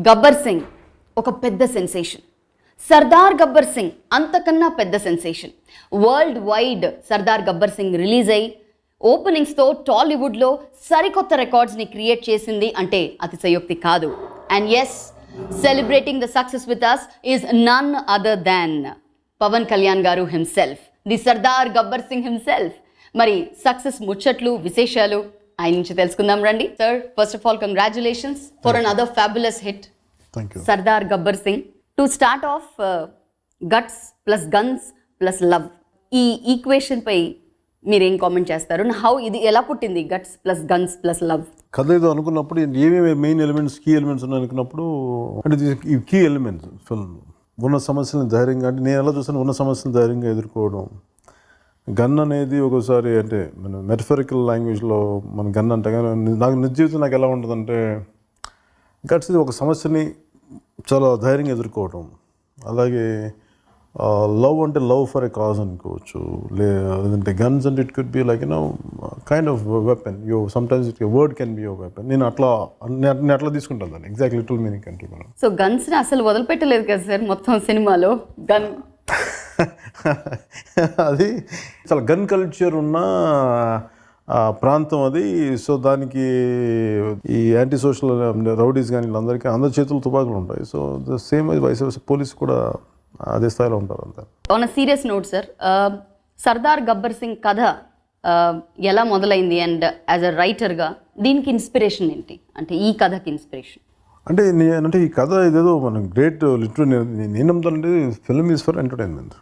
గబ్బర్ సింగ్ ఒక పెద్ద సెన్సేషన్. సర్దార్ గబ్బర్ సింగ్ అంతకన్నా పెద్ద sensation. World wide Sardar Gabbar Singh release అయ్యి ఓపెనింగ్స్తో టాలీవుడ్లో సరికొత్త రికార్డ్స్ని క్రియేట్ చేసింది అంటే అతిశయోక్తి కాదు. And yes, celebrating the success with us is none other than Pawan Kalyan గారు himself, the Sardaar Gabbar Singh himself. మరి సక్సెస్ ముచ్చట్లు, విశేషాలు ఆయన నుంచి తెలుసుకుందాం రండి. Sir, first of all congratulations for another fabulous hit, Sardaar Gabbar Singh. To start off, guts plus guns plus love, ఈ equation పై మీరేం కామెంట్ చేస్తారు? హౌ ఇది ఎలా పుట్టింది, guts plus guns plus love? కథ ఏదో అనుకున్నప్పుడు ఏమేమి మెయిన్ ఎలిమెంట్స్, కీ ఎలిమెంట్స్ ఉన్నాయి అనుకున్నప్పుడు, అంటే ఈ కీ ఎలిమెంట్స్ ఫిల్మ్ ఉన్న సమస్యలను ధైర్యంగా, అంటే నేను ఎలా చూస్తాను, ఉన్న సమస్యలను ధైర్యంగా ఎదుర్కోవడం. గన్ అనేది ఒకసారి, అంటే మన మెటఫరికల్ లాంగ్వేజ్లో మన గన్ అంటే, కానీ నాకు నిజ జీవితం నాకు ఎలా ఉంటుందంటే, గట్స్ ఒక సమస్యని చాలా ధైర్యంగా ఎదుర్కోవడం. అలాగే లవ్ అంటే లవ్ ఫర్ ఎ కాజ్ అనుకోవచ్చు, లేదంటే గన్స్ అంటే it could be like kind of weapon. Sometimes it word can be your weapon. నేను అట్లా తీసుకుంటాను దాన్ని, ఎగ్జాక్ట్ లిటిల్ మీనింగ్ అంటే. మనం సో గన్స్ని అసలు వదిలిపెట్టలేదు కదా సార్ మొత్తం సినిమాలో. గన్ అది చాలా గన్ కల్చర్ ఉన్న ప్రాంతం అది. సో దానికి ఈ యాంటీ సోషల్ రౌడీస్ కానీ వీళ్ళందరికీ అందరి చేతులు తుపాకులు ఉంటాయి. So the same wise police కూడా అదే స్థాయిలో ఉంటారు అంతా. On a serious note sir, Sardar Gabbar Singh కథ ఎలా మొదలైంది? అండ్ యాజ్ అ రైటర్గా దీనికి ఇన్స్పిరేషన్ ఏంటి? అంటే ఈ కథకి ఇన్స్పిరేషన్ అంటే ఈ కథ ఇదేదో మనం గ్రేట్ లిటరీ, నేను నమ్ముతానంటే ఫిల్మ్ ఈజ్ ఫర్ ఎంటర్టైన్మెంట్.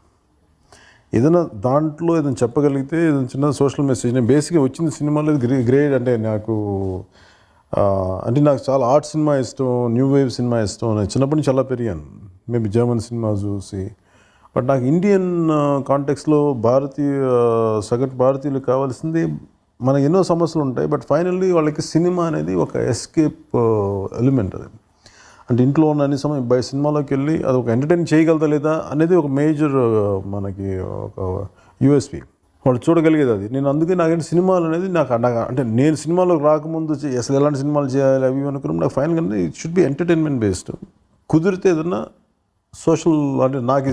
ఏదైనా దాంట్లో ఏదైనా చెప్పగలిగితే ఏదైనా చిన్న సోషల్ మెసేజ్. నేను బేసిక్గా వచ్చింది సినిమాలో గ్రేట్ అంటే నాకు చాలా ఆర్ట్ సినిమా ఇష్టం, న్యూ వేవ్ సినిమా ఇష్టం. నేను చిన్నప్పటి నుంచి అలా పెరిగాను, మేబీ జర్మన్ సినిమా చూసి. బట్ నాకు ఇండియన్ కాంటెక్స్లో సగటు భారతీయులు కావాల్సింది, మనకి ఎన్నో సమస్యలు ఉంటాయి, బట్ ఫైనల్లీ వాళ్ళకి సినిమా అనేది ఒక ఎస్కేప్ ఎలిమెంట్. అది అంటే ఇంట్లో ఉన్న అన్ని సమయం బై సినిమాలోకి వెళ్ళి అది ఒక ఎంటర్టైన్ చేయగలదా లేదా అనేది ఒక మేజర్ మనకి ఒక యూఎస్పీ వాళ్ళు చూడగలిగేది అది. నేను అందుకే నాకంటే సినిమాలు అనేది నాకు అంటే నేను సినిమాలోకి రాకముందు అసలు ఎలాంటి సినిమాలు చేయాలి అవి అనుకున్నప్పుడు నాకు ఫైనల్గా it should be entertainment based. కుదిరితే ఏదన్నా సోషల్, అంటే నాకు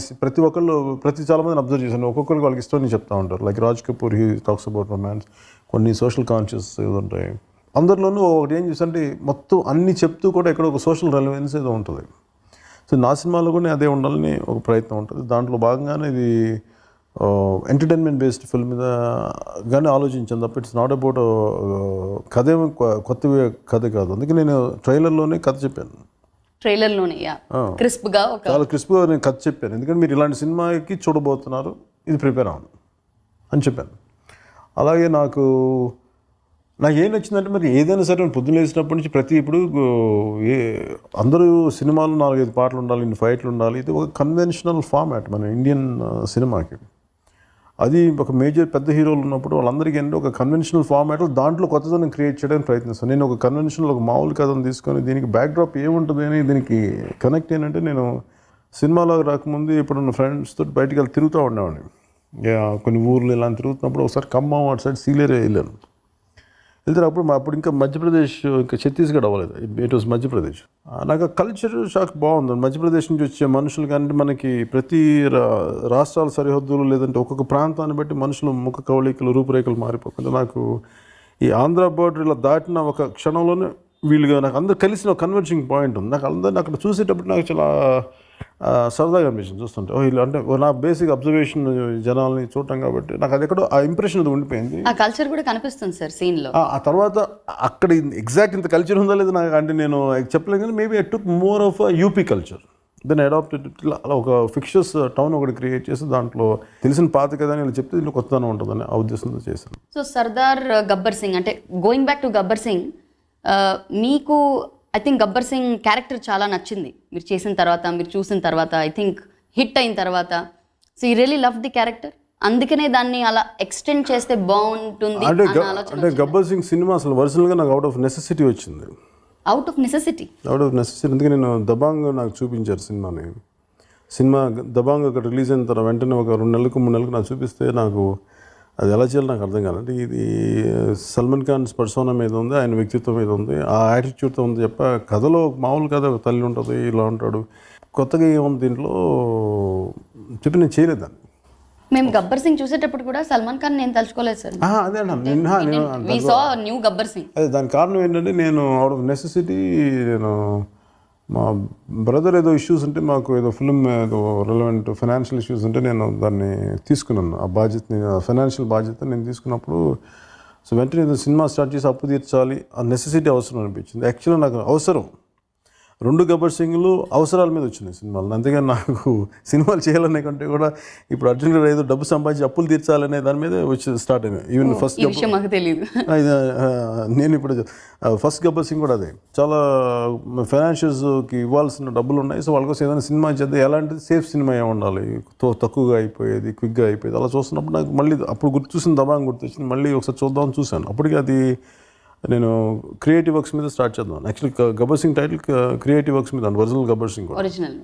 చాలామందిని అబ్జర్వ్ చేశాను, ఒక్కొక్కరికి వాళ్ళకి ఇష్టం చెప్తా ఉంటారు. Like Raj Kapoor, he talks about romance, కొన్ని సోషల్ కాన్షియస్ ఏదో ఉంటాయి. అందరిలోనూ ఒకటి ఏం చూసంటే మొత్తం అన్నీ చెప్తూ కూడా ఎక్కడ ఒక సోషల్ రెలవెన్స్ ఏదో ఉంటుంది. సో నా సినిమాలో కూడా అదే ఉండాలని ఒక ప్రయత్నం ఉంటుంది. దాంట్లో భాగంగానే ఇది ఎంటర్టైన్మెంట్ బేస్డ్ ఫిల్మ్ మీద కానీ ఆలోచించాను తప్ప ఇట్స్ నాట్ అబౌట్ కథ ఏమో కొత్త కథ కాదు. అందుకే నేను ట్రైలర్లోనే కథ చెప్పాను. ట్రైలర్లోనే చాలా క్రిస్ప్గా నేను కథ చెప్పాను. ఎందుకంటే మీరు ఇలాంటి సినిమాకి చూడబోతున్నారు, ఇది ప్రిపేర్ అవ్వను అని చెప్పాను. అలాగే నాకు ఏం నచ్చిందంటే, మరి ఏదైనా సరే పొద్దున్న లేచినప్పటి నుంచి ఇప్పుడు అందరూ సినిమాలు 4-5 పాటలు ఉండాలి, ఇన్ని ఫైట్లు ఉండాలి. ఇది ఒక కన్వెన్షనల్ ఫార్మాట్ మన ఇండియన్ సినిమాకి. అది ఒక మేజర్ పెద్ద హీరోలు ఉన్నప్పుడు వాళ్ళందరికీ ఏంటంటే ఒక కన్వెన్షనల్ ఫార్మాట్లో దాంట్లో కొత్తదనం క్రియేట్ చేయడానికి ప్రయత్నిస్తాను. నేను ఒక కన్వెన్షనల్ ఒక మామూలు కథను తీసుకొని దీనికి బ్యాక్డ్రాప్ ఏముంటుంది అని దీనికి కనెక్ట్ ఏంటంటే, నేను సినిమాలో రాకముందు ఇప్పుడున్న ఫ్రెండ్స్తో బయటికి వెళ్ళి తిరుగుతూ ఉండేవాడిని. కొన్ని ఊర్లు ఇలా తిరుగుతున్నప్పుడు ఒకసారి ఖమ్మం అటు సైడ్ సీలేరే వెళ్ళాను. వెళ్తారు అప్పుడు ఇంకా మధ్యప్రదేశ్, ఇంకా ఛత్తీస్గఢ్ అవ్వలేదు, ఇట్ వాజ్ మధ్యప్రదేశ్. నాకు కల్చర్ షాక్ బాగుంది. మధ్యప్రదేశ్ నుంచి వచ్చే మనుషులు కానీ మనకి ప్రతి రాష్ట్రాల సరిహద్దులు లేదంటే ఒక్కొక్క ప్రాంతాన్ని బట్టి మనుషులు ముఖ కవళికలు, రూపురేఖలు మారిపోతుంది. నాకు ఈ ఆంధ్ర బోర్డర్ ఇలా దాటిన ఒక క్షణంలోనే వీళ్ళుగా నాకు అందరూ కలిసిన ఒక కన్వర్జింగ్ పాయింట్ ఉంది. నాకు అందరిని అక్కడ చూసేటప్పుడు నాకు చాలా సరదాగా అనిపించింది చూస్తుంటే. వీళ్ళు అంటే నా బేసిక్ అబ్జర్వేషన్ జనాల్ని చూడటం కాబట్టి నాకు అది ఎక్కడో ఆ ఇంప్రెషన్ అది ఉండిపోయింది. ఆ కల్చర్ కూడా కనిపిస్తుంది సార్ సీన్లో. ఆ తర్వాత అక్కడ ఎగ్జాక్ట్ ఇంత కల్చర్ ఉందా లేదా నాకు అంటే నేను చెప్పలేను, కానీ maybe I took more of UP culture, then adapted. అలా ఒక ఫిక్షస్ టౌన్ ఒకటి క్రియేట్ చేసి దాంట్లో తెలిసిన పాత కదా అని ఇలా చెప్తే దీంట్లో కొత్తదనం ఉంటుందని ఆ ఉద్దేశంతో చేశాను. సో సర్దార్ గబ్బర్ సింగ్ అంటే, going back to Gabbar Singh, మీకు I think Gabbar Singh character చాలా నచ్చింది మీరు చేసిన తర్వాత, మీరు చూసిన తర్వాత, ఐ థింక్ హిట్ అయిన తర్వాత. So you really love the character, అందుకనే దాన్ని అలా ఎక్స్టెండ్ చేస్తే బాగుంటుంది అంటే గబ్బర్ సింగ్ సినిమా అసలు ఒరిజినల్గా నాకు అవుట్ ఆఫ్ నెసెసిటీ వచ్చింది. అవుట్ ఆఫ్ నెసెసిటీ అందుకే నేను దబాంగ్ నాకు చూపించారు సినిమా దబాంగ్ అక్కడ రిలీజ్ అయిన తర్వాత వెంటనే ఒక 2 నెలలకు 3 నెలలకు నాకు చూపిస్తే నాకు అది ఎలా చేయాలో నాకు అర్థం కాదు. అంటే ఇది సల్మాన్ ఖాన్ పర్సోనా మీద ఉంది, ఆయన వ్యక్తిత్వం మీద ఉంది, ఆ యాటిట్యూడ్తో ఉంది చెప్ప కథలో మామూలు కథ ఒక తల్లి ఉంటుంది, ఇలా ఉంటాడు, కొత్తగా ఏముంది దీంట్లో చెప్పి నేను చేయలేదు దాన్ని. మేము గబ్బర్ సింగ్ చూసేటప్పుడు కూడా సల్మాన్ ఖాన్ నేను తలుచుకోలేదు సార్. అదే వి సా న్యూ గబ్బర్ సింగ్. అదే దాని కారణం ఏంటంటే నేను అవుట్ ఆఫ్ నెసెసిటీ నేను మా బ్రదర్ ఏదో ఇష్యూస్ ఉంటే మాకు ఏదో ఫిల్మ్ ఏదో రిలవెంట్ ఫైనాన్షియల్ ఇష్యూస్ ఉంటే నేను దాన్ని తీసుకున్నాను, ఆ బాధ్యతని ఫైనాన్షియల్ బాధ్యత నేను తీసుకున్నప్పుడు సో వెంటనే ఏదో సినిమా స్టార్ట్ చేసి అప్పు తీర్చాలి, ఆ నెసెసిటీ అవసరం అనిపించింది. యాక్చువల్గా నాకు అవసరం 2 గబ్బర్ సింగ్లు అవసరాల మీద వచ్చినాయి సినిమాలు. అంతేగాని నాకు సినిమాలు చేయాలనే కంటే కూడా ఇప్పుడు అర్జెంట్గా ఏదో డబ్బు సంపాదించి అప్పులు తీర్చాలనే దాని మీదే వచ్చి స్టార్ట్ అయినాయి. ఈవెన్ ఫస్ట్ మాకు తెలియదు. నేను ఇప్పుడు ఫస్ట్ గబ్బర్ సింగ్ కూడా అదే, చాలా ఫైనాన్షియల్స్కి ఇవ్వాల్సిన డబ్బులు ఉన్నాయి. సో వాళ్ళ కోసం ఏదైనా సినిమా చేద్దాం, ఎలాంటిది సేఫ్ సినిమా ఏ ఉండాలి, తక్కువగా అయిపోయేది, క్విక్గా అయిపోయేది, అలా చూస్తున్నప్పుడు నాకు మళ్ళీ అప్పుడు చూసిన దబాంగ్ గుర్తొచ్చింది. మళ్ళీ ఒకసారి చూద్దామని చూశాను. అప్పటికి అది నేను క్రియేటివ్ వర్క్స్ మీద స్టార్ట్ చేద్దాం. Actually Gabbar Singh title creative works మీద, original Gabbar Singh original.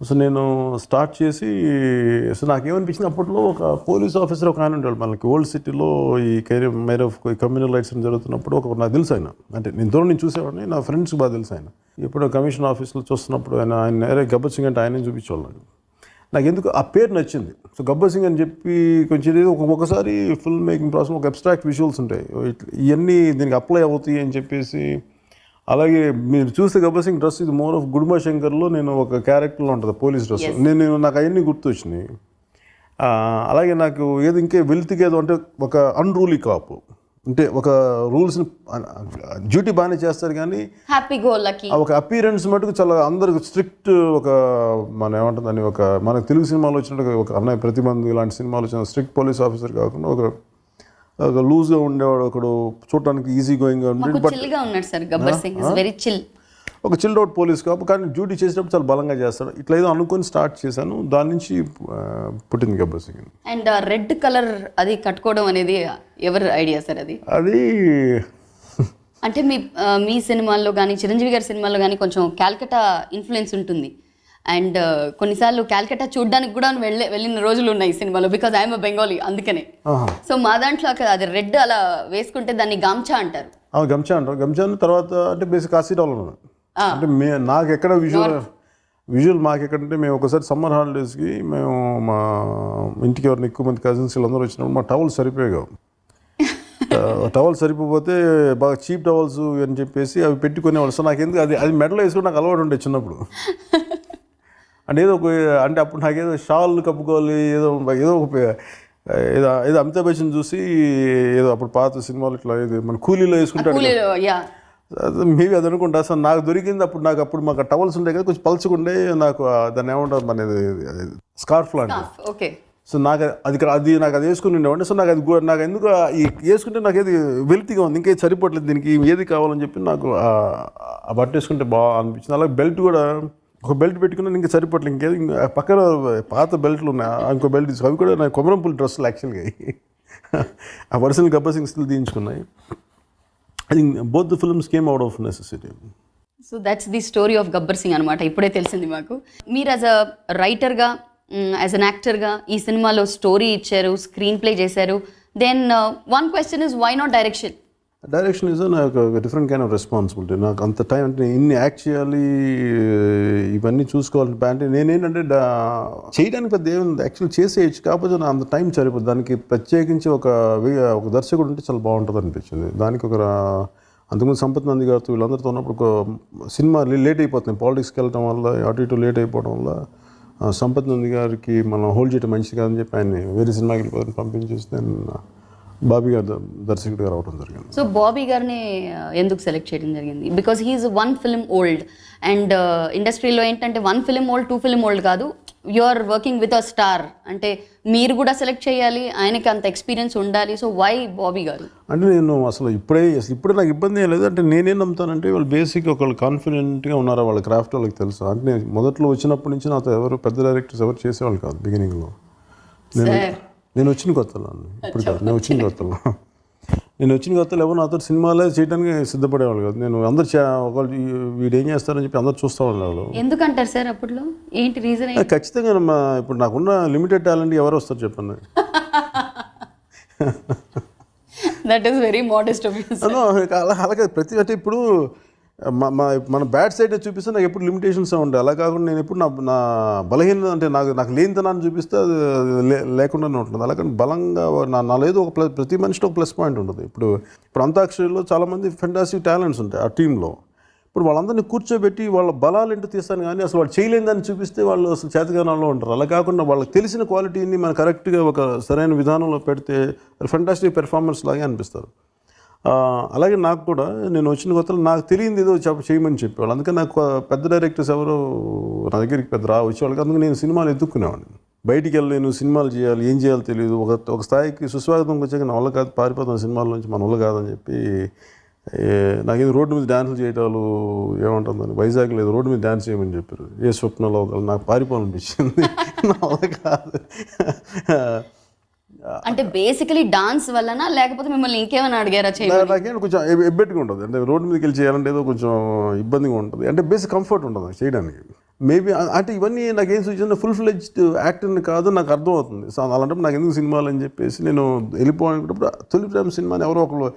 So నేను స్టార్ట్ చేసి సో నాకేమనిపించింది, అప్పట్లో ఒక పోలీస్ ఆఫీసర్ ఒక ఆయన ఉంటాడు మనకి ఓల్డ్ సిటీలో, ఈ మైర్ ఆఫ్ కమ్యూనల్ రైట్స్ జరుగుతున్నప్పుడు ఒక నాకు తెలుసు ఆయన, అంటే నేను దూరం నుంచి చూసేవాడిని, నా ఫ్రెండ్స్కి బాగా తెలుసు ఆయన. ఇప్పుడు కమిషన్ ఆఫీస్లో చూస్తున్నప్పుడు ఆయన గబ్బర్ సింగ్ అంటే ఆయనే చూపించేవాళ్ళు. నాకు ఎందుకు ఆ పేరు నచ్చింది. సో గబ్బర్ సింగ్ అని చెప్పి కొంచెం ఏదో ఒకసారి ఫిల్మ్ మేకింగ్ ప్రాసెస్ ఒక అబ్స్ట్రాక్ట్ విజువల్స్ ఉంటాయి, ఇవన్నీ దీనికి అప్లై అవుతాయి అని చెప్పేసి. అలాగే మీరు చూస్తే గబ్బర్ సింగ్ డ్రెస్ ఇది మోర్ ఆఫ్ గుడుంబ శంకర్లో నేను ఒక క్యారెక్టర్లో ఉంటుంది పోలీస్ డ్రెస్, నాకు అవన్నీ గుర్తు వచ్చినాయి. అలాగే నాకు ఏదో ఇంకే వెల్త్కి ఏదో అంటే ఒక అన్రూలీ కాపు, అంటే ఒక రూల్స్ని డ్యూటీ బాగానే చేస్తారు కానీ హ్యాపీ గో లక్కీ, ఒక అపీరెన్స్ మటుకు చాలా అందరికి స్ట్రిక్ట్, ఒక మనం ఏమంటుందని ఒక మనకు తెలుగు సినిమాలో వచ్చినట్టు ఒక అన్నయ్య ప్రతిబంధు ఇలాంటి సినిమాలు వచ్చిన స్ట్రిక్ట్ పోలీస్ ఆఫీసర్ కాకుండా ఒక లూజ్గా ఉండేవాడు, ఒకడు చూడటానికి ఈజీ గోయింగ్గా ఉన్నాడు sir Gabbar Singh. Very chill, ఒక చిల్డ్ అవుట్ పోలీస్ కాపు, కానీ డ్యూటీ చేసేటప్పుడు చాలా బలంగా చేస్తాడు. ఇట్లా ఏదో అనుకొని స్టార్ట్ చేశాను, దాని నుంచి పుట్టింది Gabbar Singh. And red colour అది కట్టుకోవడం అనేది ఎవరి ఐడియా సార్? అది అంటే మీ సినిమాల్లో కానీ చిరంజీవి గారి సినిమాల్లో కానీ కొంచెం క్యాల్కటా ఇన్ఫ్లుయెన్స్ ఉంటుంది. అండ్ కొన్నిసార్లు క్యాల్కటా చూడడానికి కూడా వెళ్ళిన రోజులు ఉన్నాయి సినిమాలో, బికాజ్ ఐఎమ్ బెంగాలీ అందుకనే. సో మా దాంట్లో అది రెడ్ అలా వేసుకుంటే దాన్ని గమ్చా అంటారు. గమ్చా అంటారు. గమ్చా తర్వాత అంటే బేసిక్ కాశీరావులో అంటే నాకు ఎక్కడ విజువల్ మాకు ఎక్కడంటే మేము ఒకసారి సమ్మర్ హాలిడేస్కి మేము మా ఇంటికి ఎవరిని ఎక్కువ మంది కజిన్స్ వీళ్ళందరూ వచ్చినప్పుడు మా టవల్స్ సరిపోయాయి. టవల్స్ సరిపోతే బాగా చీప్ టవల్స్ అని చెప్పేసి అవి పెట్టుకునేవాళ్ళు. సో నాకు ఎందుకు అది మెడలో వేసుకుని నాకు అలవాటు ఉండే చిన్నప్పుడు. అంటే అంటే అప్పుడు నాకేదో షాల్ కప్పుకోవాలి, ఏదో ఏదో అమితాబ్ బచ్చన్ చూసి ఏదో అప్పుడు పాత సినిమాలు ఇట్లా ఏదో మన కూలీలో వేసుకుంటాడు, మేబీ అది అనుకుంటా. సో నాకు దొరికింది అప్పుడు మాకు టవల్స్ ఉంటాయి కదా కొంచెం పలుచుకుండే, నాకు దాన్ని ఏమంటారు అనేది స్కార్ఫ్ లాంటిది. సో నాకు నాకు అది వేసుకుని ఉండేవాడిని. సో నాకు ఎందుకు వేసుకుంటే నాకు ఏది వెల్తీగా ఉంది, ఇంకేది సరిపోవట్లేదు దీనికి, ఏది కావాలని చెప్పి నాకు ఆ బట్ట వేసుకుంటే బాగా అనిపించింది. అలాగే బెల్ట్ కూడా ఒక బెల్ట్ పెట్టుకున్నాను, ఇంకా సరిపోవట్లేదు, ఇంకేది పక్కన పాత బెల్ట్లు ఉన్నాయి, ఇంకో బెల్ట్ తీసుకు అవి కూడా నాకు కొమరంపుల్ డ్రెస్సులు యాక్చువల్గా ఆ ఒరిజినల్ గబ్బర్ సింగ్ స్టిల్ తీయించుకున్నాయి. I think both the films came out of necessity. So that's the story of Gabbar Singh అనమాట. ఇప్పుడే తెలిసింది మాకు. మీరు యాజ్ అ రైటర్గా, యాజ్ అన్ యాక్టర్గా ఈ సినిమాలో స్టోరీ ఇచ్చారు, స్క్రీన్ ప్లే చేశారు. Then one question is why not direction? Direction is నాకు డిఫరెంట్ కైండ్ ఆఫ్ రెస్పాన్సిబిలిటీ. నాకు అంత టైం అంటే ఇన్ని యాక్ట్ చేయాలి, ఇవన్నీ చూసుకోవాలంటే అంటే నేనేంటంటే చేయడానికి పెద్ద ఏముంది, యాక్చువల్ చేసేయచ్చు, కాకపోతే నా అంత టైం సరిపోతుంది. దానికి ప్రత్యేకించి ఒక దర్శకుడు ఉంటే చాలా బాగుంటుంది అనిపించింది. దానికి అంతకుముందు సంపత్ నంది గారితో వీళ్ళందరితో ఉన్నప్పుడు ఒక సినిమా లేట్ అయిపోతుంది, పాలిటిక్స్కి వెళ్ళటం వల్ల అటు ఇటు లేట్ అయిపోవడం వల్ల సంపత్ నంది గారికి మనం హోల్డ్ చేయడం మంచిది కాదని చెప్పి ఆయన్ని వేరే సినిమాకి వెళ్ళిపోతుంది పంపించేసి నేను బాబీ గారు దర్శకుడిగా రావడం జరిగింది. సో బాబీ గారిని ఎందుకు సెలెక్ట్ చేయడం జరిగింది? Because he's 1 film old and ఇండస్ట్రీలో ఏంటంటే 1 ఫిల్మ్ ఓల్డ్ 2 ఫిల్మ్ ఓల్డ్ కాదు, you are working with a star, అంటే మీరు కూడా సెలెక్ట్ చేయాలి, ఆయనకి అంత ఎక్స్పీరియన్స్ ఉండాలి. సో వై బాబీ గారు? అంటే నేను ఇప్పుడే నాకు ఇబ్బంది ఏం లేదు. అంటే నేనేం నమ్ముతానంటే వాళ్ళు బేసిక్ ఒకళ్ళు కాన్ఫిడెంట్గా ఉన్నారా, వాళ్ళ క్రాఫ్ట్ వాళ్ళకి తెలుసు. అంటే నేను మొదట్లో వచ్చినప్పటి నుంచి నాతో ఎవరు పెద్ద డైరెక్టర్స్ ఎవరు చేసేవాళ్ళు కాదు బిగినింగ్లో. నేను వచ్చిన కొత్తలో ఇప్పుడు కాదు, నేను వచ్చిన కొత్తలో ఎవరు నాతో సినిమాలే చేయడానికి సిద్ధపడేవాళ్ళు కాదు. నేను అందరు ఒకళ్ళు వీడు ఏం చేస్తారని చెప్పి అందరు చూస్తూ ఉండేవాళ్ళు. ఎందుకంటారు సార్ అప్పట్లో? ఏంటి రీజన్? ఖచ్చితంగా ఇప్పుడు నాకున్న లిమిటెడ్ టాలెంట్ ఎవరు వస్తారు చెప్పండి. That is very modest of you. అలాగే ప్రతి అంటే ఇప్పుడు మన బ్యాడ్ సైడ్ చూపిస్తే నాకు ఎప్పుడు లిమిటేషన్స్ ఉంటాయి. అలా కాకుండా నేను ఎప్పుడు నా బలహీనత అంటే నాకు లేనితనాన్ని చూపిస్తే అది లేకుండానే ఉంటుంది. అలాగే బలంగా నాలో ఒక ప్రతి మనిషిలో ఒక ప్లస్ పాయింట్ ఉంటుంది. ఇప్పుడు అంతాక్షరిలో చాలామంది ఫెంటాస్టిక్ టాలెంట్స్ ఉంటాయి ఆ టీంలో. ఇప్పుడు వాళ్ళందరినీ కూర్చోబెట్టి వాళ్ళ బలాలు ఏంటో తీస్తాను, కానీ అసలు వాళ్ళు చేయలేదని చూపిస్తే వాళ్ళు అసలు చేతగానాల్లో ఉంటారు. అలా కాకుండా వాళ్ళకి తెలిసిన క్వాలిటీని మనం కరెక్ట్గా ఒక సరైన విధానంలో పెడితే ఫెంటాస్టిక్ పెర్ఫార్మెన్స్ లాగే అనిపిస్తారు. అలాగే నాకు కూడా నేను వచ్చిన కొత్తలో నాకు తెలియదు ఏదో చేయమని చెప్పేవాళ్ళు. అందుకని నాకు పెద్ద డైరెక్టర్స్ ఎవరు నా దగ్గరికి పెద్ద వచ్చేవాళ్ళకి. అందుకే నేను సినిమాలు ఎత్తుక్కునేవాడిని. బయటికి వెళ్ళలేను, సినిమాలు చేయాలి, ఏం చేయాలో తెలియదు. ఒక స్థాయికి సుస్వాగతంకి వచ్చాక నా వల్ల కాదు, పారిపోతాం సినిమాల నుంచి, మన వల్ల కాదని చెప్పి నాకేదో రోడ్డు మీద డ్యాన్సులు చేయటాలు ఏమంటుందని వైజాగ్ లేదు రోడ్డు మీద డ్యాన్స్ చేయమని చెప్పారు. ఏ స్వప్నలో నాకు పారిపోవాలనిపించింది. నా వల్ల కాదు. అంటే బేసికలీ డాన్స్ వల్లనా లేకపోతే మిమ్మల్ని ఇంకేమైనా అడిగారా చేయమని? నాకేం కొంచెం ఎబ్బెట్టుగా ఉంటుంది. అంటే రోడ్డు మీదకి వెళ్ళి చేయాలంటే ఏదో కొంచెం ఇబ్బందిగా ఉంటుంది. అంటే బేసిక్ కంఫర్ట్ ఉంటుంది చేయడానికి. మేబీ అంటే ఇవన్నీ నాకేం సూచన ఫుల్ ఫ్లెడ్జ్డ్ యాక్టర్ని కాదు నాకు అర్థమవుతుంది. సో అలాంటప్పుడు నాకు ఎందుకు సినిమాలు అని చెప్పేసి నేను వెళ్ళిపోవాలనుకున్నప్పుడు తొలి ప్రేమ సినిమాని ఎవరో ఒకరు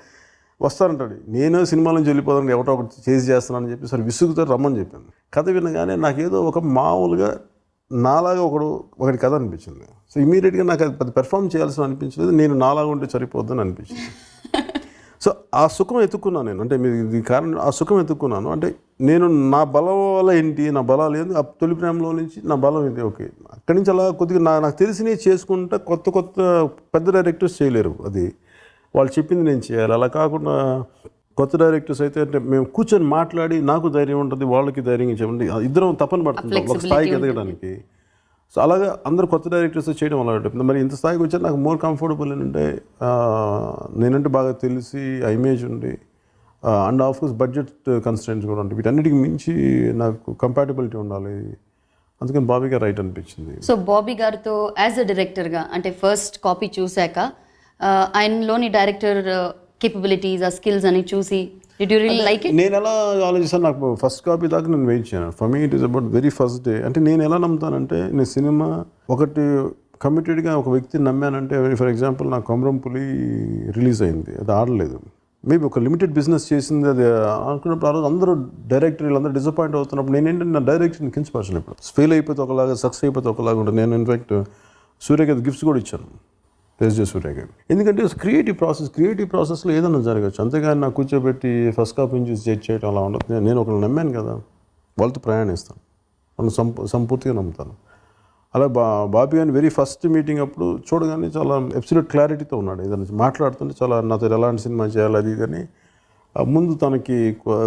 వస్తారంటాడు. నేను సినిమా నుంచి వెళ్ళిపోదాను, ఎవరో ఒకటి చేస్తానని చెప్పి సరే విసుగుతో రమ్మని చెప్పాను. కథ వినగానే నాకేదో ఒక మామూలుగా నాలాగా ఒకటి కథ అనిపించింది. సో ఇమీడియట్గా నాకు అది పెద్ద పెర్ఫామ్ చేయాల్సిన అనిపించలేదు. నేను నాలాగా ఉంటే సరిపోద్దని అనిపించింది. సో ఆ సుఖం ఎత్తుక్కున్నాను నేను. అంటే మీరు దీని కారణం ఆ సుఖం ఎత్తుక్కున్నాను. అంటే నేను నా బలం వల్ల ఏంటి, నా బలాలు ఏంటి, ఆ తొలి ప్రేమలో నుంచి నా బలం ఏంటి, ఓకే అక్కడి నుంచి అలా కొద్దిగా నాకు తెలిసినవి చేసుకుంటా. కొత్త పెద్ద డైరెక్టర్స్ చేయలేరు, అది వాళ్ళు చెప్పింది నేను చేయాలి. అలా కాకుండా కొత్త డైరెక్టర్స్ అయితే అంటే మేము కూర్చొని మాట్లాడి నాకు ధైర్యం ఉంటుంది, వాళ్ళకి ధైర్యం చెప్పండి, ఇద్దరం తపన పడుతుంటాం ఒక స్థాయికి ఎదగడానికి. సో అలాగా అందరూ కొత్త డైరెక్టర్స్ చేయడం అలవాటు. మరి ఇంత స్థాయికి వచ్చాక నాకు మోర్ కంఫర్టబుల్ ఏంటంటే నేనంటే బాగా తెలిసి ఆ ఇమేజ్ ఉంది and of course budget constants కూడా ఉంటాయి. వీటన్నిటికి మించి నాకు కంపాటబిలిటీ ఉండాలి. అందుకని బాబీ గారు రైట్ అనిపించింది. సో బాబీ గారితో యాజ్ అ డైరెక్టర్గా అంటే ఫస్ట్ కాపీ చూశాక ఆయనలోని డైరెక్టర్ కేపబిలిటీస్ ఆ స్కిల్స్ అని చూసి did you really like it? నేను ఎలా ఆలోచిస్తాను, నాకు ఫస్ట్ కాపీ దాకా నేను వెయిట్ చేయను. For me it is about very first day. అంటే నేను ఎలా నమ్ముతానంటే నేను సినిమా ఒకటి కమిటెడ్గా ఒక వ్యక్తిని నమ్మానంటే, ఫర్ ఎగ్జాంపుల్ నాకు కొమరంపులి రిలీజ్ అయింది, అది ఆడలేదు. మేబీ ఒక లిమిటెడ్ బిజినెస్ చేసింది అది అనుకున్నప్పుడు ఆ రోజు అందరూ డైరెక్టర్ వీళ్ళందరూ డిసప్పాయింట్ అవుతున్నప్పుడు నేనేంటంటే నా డైరెక్షన్ కించపరచను. ఇప్పుడు ఫెయిల్ అయిపోతే ఒకలాగా, సక్సెస్ అయిపోతే ఒకలాగా ఉంటుంది. నేను ఇన్ఫాక్ట్ సూర్యకి గిఫ్ట్స్ కూడా ఇచ్చాను, తేజ సూర్య గారు. ఎందుకంటే క్రియేటివ్ ప్రాసెస్లో ఏదైనా జరగచ్చు. అంతేగాని నాకు కూర్చోబెట్టి ఫస్ట్ కాపీని చూసి జడ్జ్ చేయడం అలా ఉండదు. నేను ఒకరిని నమ్మాను కదా, వాళ్ళతో ప్రయాణిస్తాను, వాళ్ళు సంపూర్తిగా నమ్ముతాను. అలా బాబీ గారిని వెరీ ఫస్ట్ మీటింగ్ అప్పుడు చూడగానే చాలా అబ్సల్యూట్ క్లారిటీతో ఉన్నాడు. ఏదైనా మాట్లాడుతుంటే చాలా నాతో ఎలాంటి సినిమా చేయాలి అది కానీ ముందు తనకి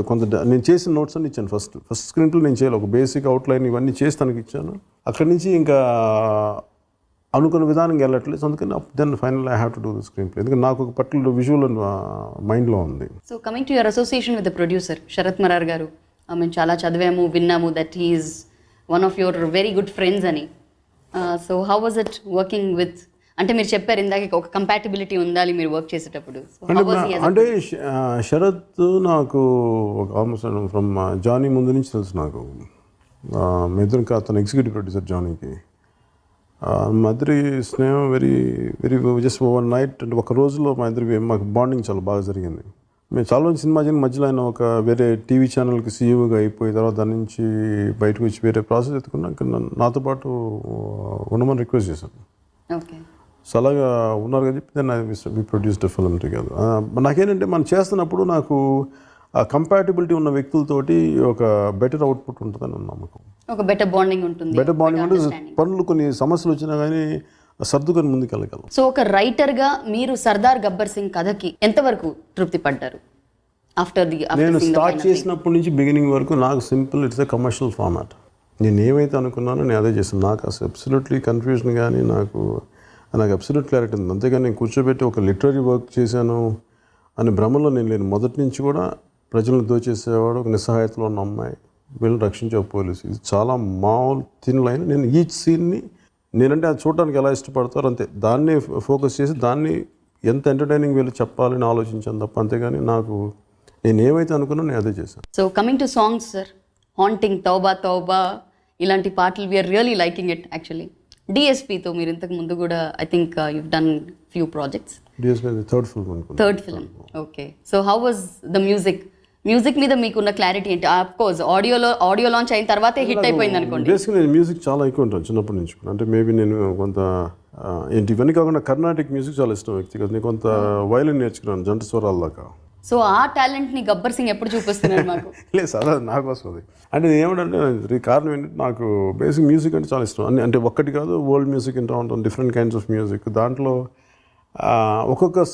కొంత నేను చేసిన నోట్స్ అన్ని ఇచ్చాను. ఫస్ట్ స్క్రీన్ ప్లే నేను చేయాలి, ఒక బేసిక్ అవుట్లైన్ ఇవన్నీ చేసి తనకి ఇచ్చాను. అక్కడి నుంచి ఇంకా అనుకున్న విధానంగా వెళ్ళట్లేదు. అందుకని then final I have to do the screenplay. ఎందుకంటే నాకు ఒక పర్టికులర్ విజువల్ మైండ్లో ఉంది. So coming to your association with the producer Sharath Marar గారు, మేము చాలా చదివాము విన్నాము that he's one of your very good friends అని. So how was it working with, అంటే మీరు చెప్పారు ఇందాక ఒక కంపాటిబిలిటీ ఉండాలి మీరు వర్క్ చేసేటప్పుడు. అంటే శరత్ నాకు ఆల్మోస్ట్ ఫ్రమ్ జానీ ముందు నుంచి తెలుసు నాకు. మా ఇద్దరు అతను ఎగ్జిక్యూటివ్ ప్రొడ్యూసర్ జానీకి. మా ఇద్దరి స్నేహం very very just over night, అంటే ఒక రోజులో మా ఇద్దరికి మాకు బాండింగ్ చాలా బాగా జరిగింది. మేము చాలా రోజు సినిమా చేయని మధ్యలో ఆయన ఒక వేరే టీవీ ఛానల్కి సీఈఓగా అయిపోయి తర్వాత దాని నుంచి బయటకు వచ్చి వేరే ప్రాసెస్ ఎత్తుకున్నాక నాతో పాటు ఉండమని రిక్వెస్ట్ చేశాను. ఓకే. సో అలాగా ఉన్నారు కదా చెప్పి దాన్ని ప్రొడ్యూస్డ్ ఫిల్మ్ టుగెదర్. నాకేంటంటే మనం చేస్తున్నప్పుడు నాకు ఆ కంపాటిబిలిటీ ఉన్న వ్యక్తులతోటి ఒక బెటర్ అవుట్పుట్ ఉంటుందని నమ్మకం. ఒక బెటర్ బాండింగ్ ఉంటుంది. పనులు కొన్ని సమస్యలు వచ్చినా కానీ సర్దుకొని ముందుకెళ్ళగలం. సో ఒక రైటర్గా మీరు సర్దార్ గబ్బర్ సింగ్ కథకి ఎంతవరకు తృప్తి పడ్డారు? నేను స్టార్ట్ చేసినప్పటి నుంచి బిగినింగ్ వరకు నాకు simple, it's a commercial format. నేను ఏమైతే అనుకున్నానో నేను అదే చేస్తాను. నాకు అసలు అబ్సల్యూట్లీ కన్ఫ్యూజన్ కానీ నాకు అబ్సల్యూట్ క్లారిటీ ఉంది. అంతేగాని నేను కూర్చోబెట్టి ఒక లిటరీ వర్క్ చేశాను అనే భ్రమలో నేను లేను. మొదటి నుంచి కూడా ప్రజలను దోచేసేవాడు, ఒక నిస్సహాయతలో ఉన్న అమ్మాయి, వీళ్ళని రక్షించే పోలీసు, ఇది చాలా మామూలు థిన్ లైన్. నేను ఈచ్ సీన్ని నేనంటే అది చూడడానికి ఎలా ఇష్టపడతారో అంతే దాన్ని ఫోకస్ చేసి దాన్ని ఎంత ఎంటర్టైనింగ్ వీళ్ళు చెప్పాలని ఆలోచించాను తప్ప అంతేగాని నాకు నేను ఏమైతే అనుకున్నా నేను అదే చేశాను. So coming to songs sir, haunting, తౌబా తౌబా ఇలాంటి పాటలు we're really liking it actually. డిఎస్పీతో మీరు ఇంతకు ముందు కూడా I think you've done few projects. DSP third film అనుకుంటా. Third film. Okay. So how was the music మీద మీకున్న క్లారిటీ ఏంటి? ఆఫ్ కోర్స్ ఆడియో లాంచ్ అయిన తర్వాతే హిట్ అయిపోయింది అనుకోండి. బేసిక్గా నేను మ్యూజిక్ చాలా ఎక్కువ ఉంటాను చిన్నప్పటి నుంచి కూడా. అంటే మేబీ నేను కొంత ఏంటి ఇవన్నీ కాకుండా కర్ణాటిక్ మ్యూజిక్ చాలా ఇష్టం వ్యక్తిగత. నేను కొంత వైలిన్ నేర్చుకున్నాను జంట స్వరాల దాకా. సో ఆ టాలెంట్ని గబ్బర్ సింగ్ ఎప్పుడు చూపిస్తున్నారు మాకు? లేదు సార్, అది నాకు వస్తుంది. అంటే ఏమిటంటే కారణం ఏంటంటే నాకు బేసిక్ మ్యూజిక్ అంటే చాలా ఇష్టం. అంటే ఒక్కటి కాదు, వరల్డ్ మ్యూజిక్ వింటూ ఉంటాను, డిఫరెంట్ కైండ్స్ ఆఫ్ మ్యూజిక్. దాంట్లో ఒక్కొక్క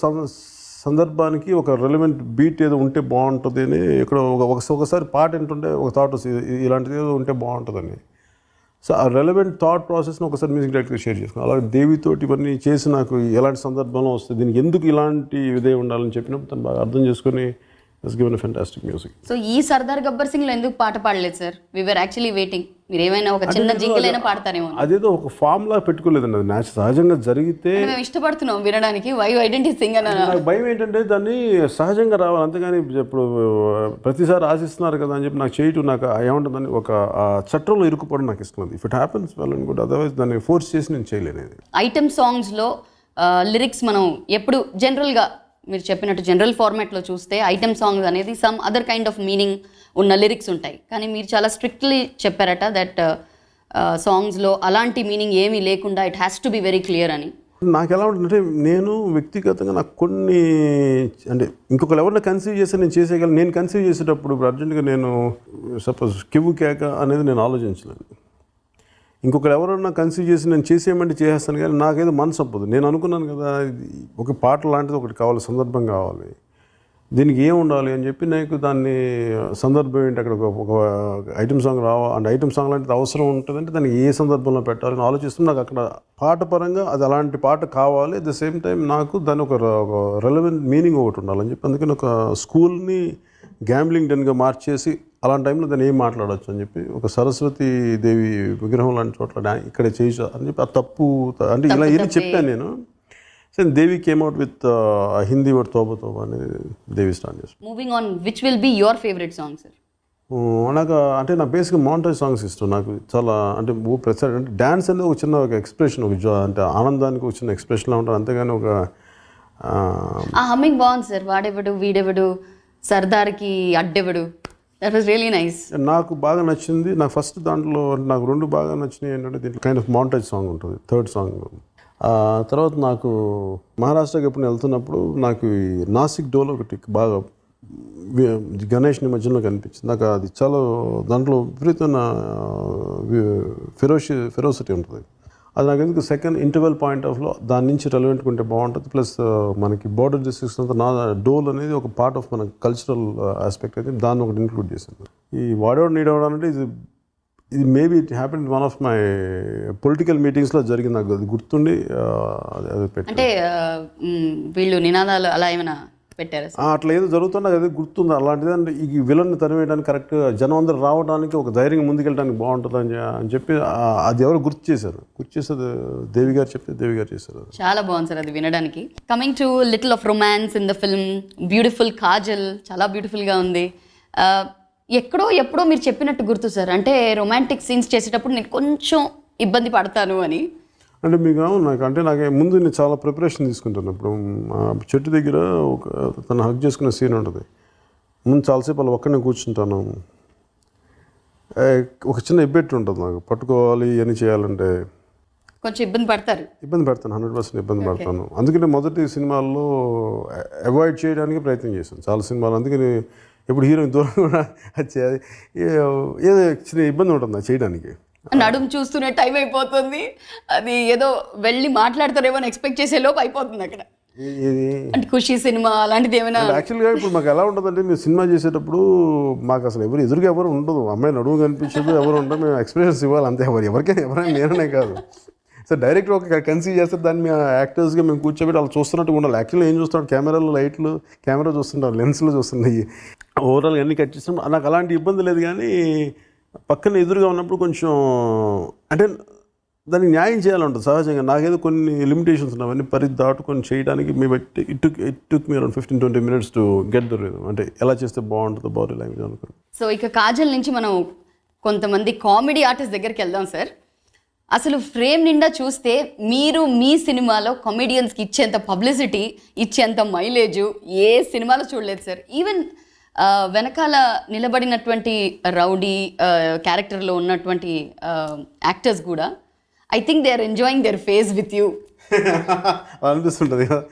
సందర్భానికి ఒక రెలవెంట్ బీట్ ఏదో ఉంటే బాగుంటుంది అని ఇక్కడ ఒకసారి పాట వింటుంటే ఒక థాట్ వస్తుంది, ఇలాంటిది ఏదో ఉంటే బాగుంటుందని. సో ఆ రెలవెంట్ థాట్ ప్రాసెస్ని ఒకసారి మ్యూజిక్ డైరెక్టర్గా షేర్ చేసుకున్నాను. అలాగే దేవితోటి ఇవన్నీ చేసి నాకు ఎలాంటి సందర్భంలో వస్తుంది, దీనికి ఎందుకు ఇలాంటి ఇదే ఉండాలని చెప్పినప్పుడు తను బాగా అర్థం చేసుకొని it's given a fantastic music. So ఈ సర్దార్ గబ్బర్ సింగ్లో ఎందుకు పాట పాడలేదు sir? We were actually waiting. మీరు ఏమైనా ఒక చిన్న జింగిల్ అయినా పాడతారేమో. అదేదో ఒక ఫామ్ లా పెట్టుకోలేదండి, అది న్యాచురల్ సహజంగా జరిగితే మేము ఇష్టపడుతున్నాం వినడానికి. వై ఐడెంటిటీ సింగ్ అని నాకు భయం ఏంటంటే దాన్ని సహజంగా రావాలి, అంతేగాని ఇప్పుడు ప్రతిసారి ఆశిస్తున్నారు కదా అని చెప్పి నాకు చేయటం నాకు ఏముంటుందని ఒక చట్టంలో ఇరుక్కుపోవడం నాకు ఇష్టం. If it happens well and good, otherwise దాన్ని ఫోర్స్ చేసి నేను చేయలేను. ఐటమ్ సాంగ్స్లో లిరిక్స్ మనం ఎప్పుడు జనరల్గా మీరు చెప్పినట్టు జనరల్ ఫార్మాట్లో చూస్తే ఐటమ్ సాంగ్స్ అనేది some other kind of meaning ఉన్న లిరిక్స్ ఉంటాయి. కానీ మీరు చాలా స్ట్రిక్ట్లీ చెప్పారట దట్ సాంగ్స్లో అలాంటి మీనింగ్ ఏమీ లేకుండా it has to be very clear అని. నాకు ఎలా ఉంటుందంటే నేను వ్యక్తిగతంగా నాకు కొన్ని అంటే ఇంకొకరు ఎవరిని కన్సీవ్ చేస్తే నేను చేసేయగలను. నేను కన్సీవ్ చేసేటప్పుడు ఇప్పుడు అర్జెంట్గా నేను సపోజ్ కివ్వు కేక అనేది నేను ఆలోచించలేను. ఇంకొకరు ఎవరన్నా కన్సీవ్ చేసి నేను చేసేయమంటే చేసేస్తాను, కానీ నాకేదో మనసు అప్పదు. నేను అనుకున్నాను కదా ఒక పాట లాంటిది ఒకటి కావాలి, సందర్భం కావాలి, దీనికి ఏం ఉండాలి అని చెప్పి నాకు దాన్ని సందర్భం ఏంటి, అక్కడ ఒక ఐటమ్ సాంగ్ అంటే ఐటమ్ సాంగ్ లాంటిది అవసరం ఉంటుందంటే దానికి ఏ సందర్భంలో పెట్టాలని ఆలోచిస్తే నాకు అక్కడ పాట పరంగా అది అలాంటి పాట కావాలి. అట్ ద సేమ్ టైం నాకు దాని ఒక రెలవెంట్ మీనింగ్ ఒకటి ఉండాలని చెప్పి అందుకని ఒక స్కూల్ని గ్యాంబ్లింగ్ డెన్గా మార్చేసి అలాంటి టైంలో దాన్ని ఏం మాట్లాడవచ్చు అని చెప్పి ఒక సరస్వతి దేవి విగ్రహం లాంటి చోట్ల ఇక్కడే చేయ అని చెప్పి ఆ తప్పు అంటే ఇలా ఇది చెప్పాను నేను. So Devi came out with Hindi word Tauba Tauba అనేది దేవి స్టార్ట్ చేస్తాను. Moving on, which will be your favourite song sir? నాకు అంటే నా బేసిక్గా మాంటేజ్ సాంగ్స్ ఇష్టం. నాకు చాలా అంటే ప్రతి అంటే డ్యాన్స్ అనేది ఒక చిన్న ఒక ఎక్స్ప్రెషన్, ఒక అంటే ఆనందానికి ఒక చిన్న ఎక్స్ప్రెషన్లా ఉంటుంది, అంతేగాని ఒక హమ్మింగ్ బాగుంది సార్. వాడెవడు వీడెవడు సర్దార్కి అడ్డెవడు, దట్ వాస్ రియలీ నైస్. నాకు బాగా నచ్చింది. నాకు ఫస్ట్ దాంట్లో నాకు రెండు బాగా నచ్చినాయి ఏంటంటే దీంట్లో కైండ్ ఆఫ్ మాంటేజ్ సాంగ్ ఉంటుంది, థర్డ్ సాంగ్. తర్వాత నాకు మహారాష్ట్రకి ఎప్పుడు వెళ్తున్నప్పుడు నాకు ఈ నాసిక్ డోల్ ఒకటి బాగా గణేష్ నిమజ్జనంలో కనిపించింది. నాకు అది చాలా దాంట్లో విపరీతమైన ఫెరోసిటీ ఉంటుంది. అది నాకు ఎందుకు సెకండ్ ఇంటర్వెల్ పాయింట్ ఆఫ్లో దాని నుంచి రెలవెంట్గా ఉంటే బాగుంటుంది. ప్లస్ మనకి బోర్డర్ డిస్ట్రిక్ట్స్ అంతా నా డోల్ అనేది ఒక పార్ట్ ఆఫ్ మన కల్చరల్ ఆస్పెక్ట్ అయితే దాన్ని ఒకటి ఇంక్లూడ్ చేశాను. ఈ వాడెవడు నీడెవడు అంటే ఇది maybe it happen one of my political మీటింగ్స్లో జరిగింది. నాకు అది గుర్తుండి అది పెట్టి అంటే వీళ్ళు నినాదాలు అలా ఏమైనా పెట్టారు అట్లా ఏదో జరుగుతుందో నాకు అదే గుర్తుంది. అలాంటిది అంటే ఈ విలన్ని తరివేయడానికి కరెక్ట్ జనం అందరూ రావడానికి ఒక ధైర్యంగా ముందుకెళ్ళడానికి బాగుంటుంది అని చెప్పి అది ఎవరు గుర్తు చేసేది దేవి గారు చెప్తే దేవి గారు చేశారు. చాలా బాగుంది సార్ అది వినడానికి. Coming to little of romance in the film, beautiful Kajal చాలా బ్యూటిఫుల్గా ఉంది. ఎప్పుడో మీరు చెప్పినట్టు గుర్తు సార్, అంటే రొమాంటిక్ సీన్స్ చేసేటప్పుడు నేను కొంచెం ఇబ్బంది పడతాను అని. అంటే మీకు నాకు ముందు నేను చాలా ప్రిపరేషన్ తీసుకుంటాను. ఇప్పుడు చెట్టు దగ్గర తను హగ్ చేసుకునే సీన్ ఉంటుంది. ముందు చాలాసేపు అలా ఒక్కడనే కూర్చుంటాను. ఒక చిన్న ఇబ్బెట్టు ఉంటుంది నాకు, పట్టుకోవాలి అని చేయాలంటే కొంచెం ఇబ్బంది పడతాను, 100% ఇబ్బంది పడతాను. అందుకని మొదటి సినిమాల్లో అవాయిడ్ చేయడానికి ప్రయత్నం చేశాను చాలా సినిమాలు. అందుకని ఇప్పుడు హీరోయిన్ దూరం కూడా ఏదో చిన్న ఇబ్బంది ఉంటుంది చేయడానికి. నడుము చూస్తూనే టైం అయిపోతుంది, అది ఏదో వెళ్ళి మాట్లాడతారేమో ఎక్స్పెక్ట్ చేసే లోపు అయిపోతుంది అక్కడ. అంటే ఖుషి సినిమా అలాంటిది ఏమైనా? యాక్చువల్గా ఇప్పుడు మాకు ఎలా ఉంటుందంటే మేము సినిమా చేసేటప్పుడు మాకు అసలు ఎదురుగా ఎవరు ఉండదు, అమ్మాయి నడుము కనిపించదు, ఎవరు ఉండదు, మేము ఎక్స్పీరియన్స్ ఇవ్వాలి అంతే. ఎవరైనా నేననే కాదు. సో డైరెక్ట్ ఒక కన్సీవ్ చేస్తే దాన్ని మేము యాక్టర్స్గా మేము కూర్చోబెట్టి అలా చూస్తున్నట్టు ఉండాలి. యాక్చువల్గా ఏం చూస్తున్నాడు, కెమెరాలో లైట్లు, కెమెరా చూస్తుంటారు, లెన్స్లో చూస్తున్నాయి, ఓవరాల్గా అన్నీ కట్ చేస్తున్నాం. నాకు అలాంటి ఇబ్బంది లేదు. కానీ పక్కన ఎదురుగా ఉన్నప్పుడు కొంచెం అంటే దానికి న్యాయం చేయాలంటుంది సహజంగా. నాకేదో కొన్ని లిమిటేషన్స్ ఉన్నాయి, అవన్నీ పరిధి దాటుకొని చేయడానికి మేము it took me around 15-20 minutes to get the rhythm. అంటే ఎలా చేస్తే బాగుంటుందో బాడీ లాంగ్వేజ్ అనుకుని. సో ఇక కాజల్ నుంచి మనం కొంతమంది కామెడీ ఆర్టిస్ట్ దగ్గరికి వెళ్దాం సార్. అసలు ఫ్రేమ్ నిండా చూస్తే మీరు మీ సినిమాలో కామెడియన్స్కి ఇచ్చేంత పబ్లిసిటీ, ఇచ్చేంత మైలేజ్ ఏ సినిమాలో చూడలేదు సార్. ఈవెన్ వెనకాల నిలబడినటువంటి రౌడీ క్యారెక్టర్లో ఉన్నటువంటి యాక్టర్స్ కూడా I think they are enjoying their face with you అనిపిస్తుంటుంది కదా.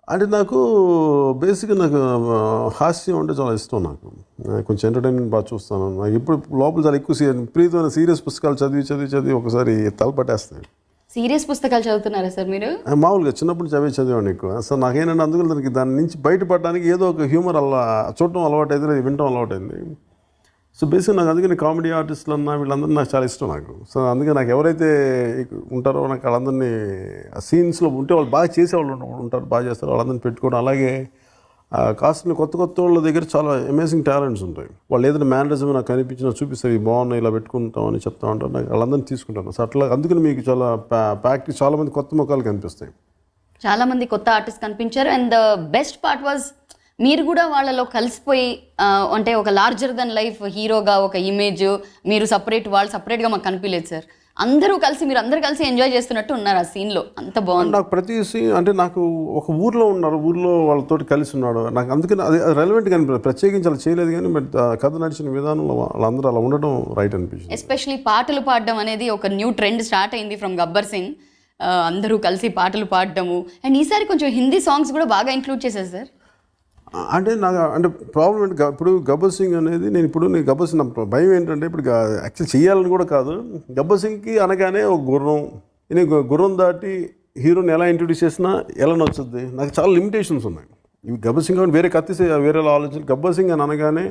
అంటే నాకు బేసిక్గా నాకు హాస్యం అంటే చాలా ఇష్టం. నాకు కొంచెం ఎంటర్టైన్మెంట్ బాగా చూస్తాను. నాకు ఇప్పుడు లోపల చాలా ఎక్కువ ప్రీతమైన సీరియస్ పుస్తకాలు చదివి ఒకసారి తలపట్టేస్తాయి. సీరియస్ పుస్తకాలు చదువుతున్నారా సార్ మీరు? మామూలుగా చిన్నప్పుడు చదివాను ఎక్కువ. అసలు నాకేంటంటే అందుకు దాని నుంచి బయటపడడానికి ఏదో ఒక హ్యూమర్ అలా చూడటం అలవాటైంది, వినటం అలవాటైంది. సో బేసిక్గా నాకు అందుకని కామెడీ ఆర్టిస్టులు అన్నా వీళ్ళందరూ నాకు చాలా ఇష్టం నాకు. సో అందుకే నాకు ఎవరైతే ఉంటారో నాకు వాళ్ళందరినీ ఆ సీన్స్లో ఉంటే వాళ్ళు బాగా చేసేవాళ్ళు ఉంటారు, బాగా చేస్తారు, వాళ్ళందరినీ పెట్టుకోవడం. అలాగే కాస్ట్ని కొత్త వాళ్ళ దగ్గర చాలా అమేజింగ్ టాలెంట్స్ ఉంటాయి. వాళ్ళు ఏదైనా మేనరిజం నాకు కనిపించినా చూపిస్తారు, ఇవి బాగున్నాయి ఇలా పెట్టుకుంటామని చెప్తా ఉంటారు. నాకు వాళ్ళందరినీ తీసుకుంటాను. సో అట్లా అందుకని మీకు చాలా ప్యాక్ట్ చాలామంది కొత్త ముఖాలు కనిపిస్తాయి, చాలామంది కొత్త ఆర్టిస్ట్ కనిపించారు. And the best part was మీరు కూడా వాళ్ళలో కలిసిపోయి అంటే ఒక లార్జర్ దెన్ లైఫ్ హీరోగా ఒక ఇమేజ్, మీరు సపరేట్, వాళ్ళు సపరేట్గా మాకు కనిపించలేదు సార్. అందరూ కలిసి, మీరు అందరూ కలిసి ఎంజాయ్ చేస్తున్నట్టు ఉన్నారు ఆ సీన్లో, అంత బాగుంది. నాకు ప్రతి సీన్ అంటే నాకు ఒక ఊర్లో ఉన్నారు, ఊర్లో వాళ్ళతోటి కలిసి ఉన్నాడు. నాకు అందుకని అది రెలవెంట్గా అనిపించింది. ప్రత్యేకించి అలా చేయలేదు కానీ బట్ కథ నడిచిన విధానంలో వాళ్ళందరూ అలా ఉండడం రైట్ అనిపించింది. ఎస్పెషలీ పాటలు పాడడం అనేది ఒక న్యూ ట్రెండ్ స్టార్ట్ అయింది ఫ్రమ్ గబ్బర్ సింగ్. అందరూ కలిసి పాటలు పాడడము. అండ్ ఈసారి కొంచెం హిందీ సాంగ్స్ కూడా బాగా ఇంక్లూడ్ చేశారు సార్. అంటే నాకు అంటే ప్రాబ్లం ఏంటి, ఇప్పుడు గబ్బర్ సింగ్ అనేది నేను గబ్బర్ సింగ్ భయం ఏంటంటే ఇప్పుడు యాక్చువల్ చేయాలని కూడా కాదు. గబ్బర్ సింగ్కి అనగానే ఒక గుర్రం దాటి హీరోని ఎలా ఇంట్రొడ్యూస్ చేసినా ఎలా నచ్చుద్ది, నాకు చాలా లిమిటేషన్స్ ఉన్నాయి. ఇవి గబ్బర్ సింగ్ అని వేరే వేరేలా ఆలోచన. గబ్బర్ సింగ్ అని అనగానే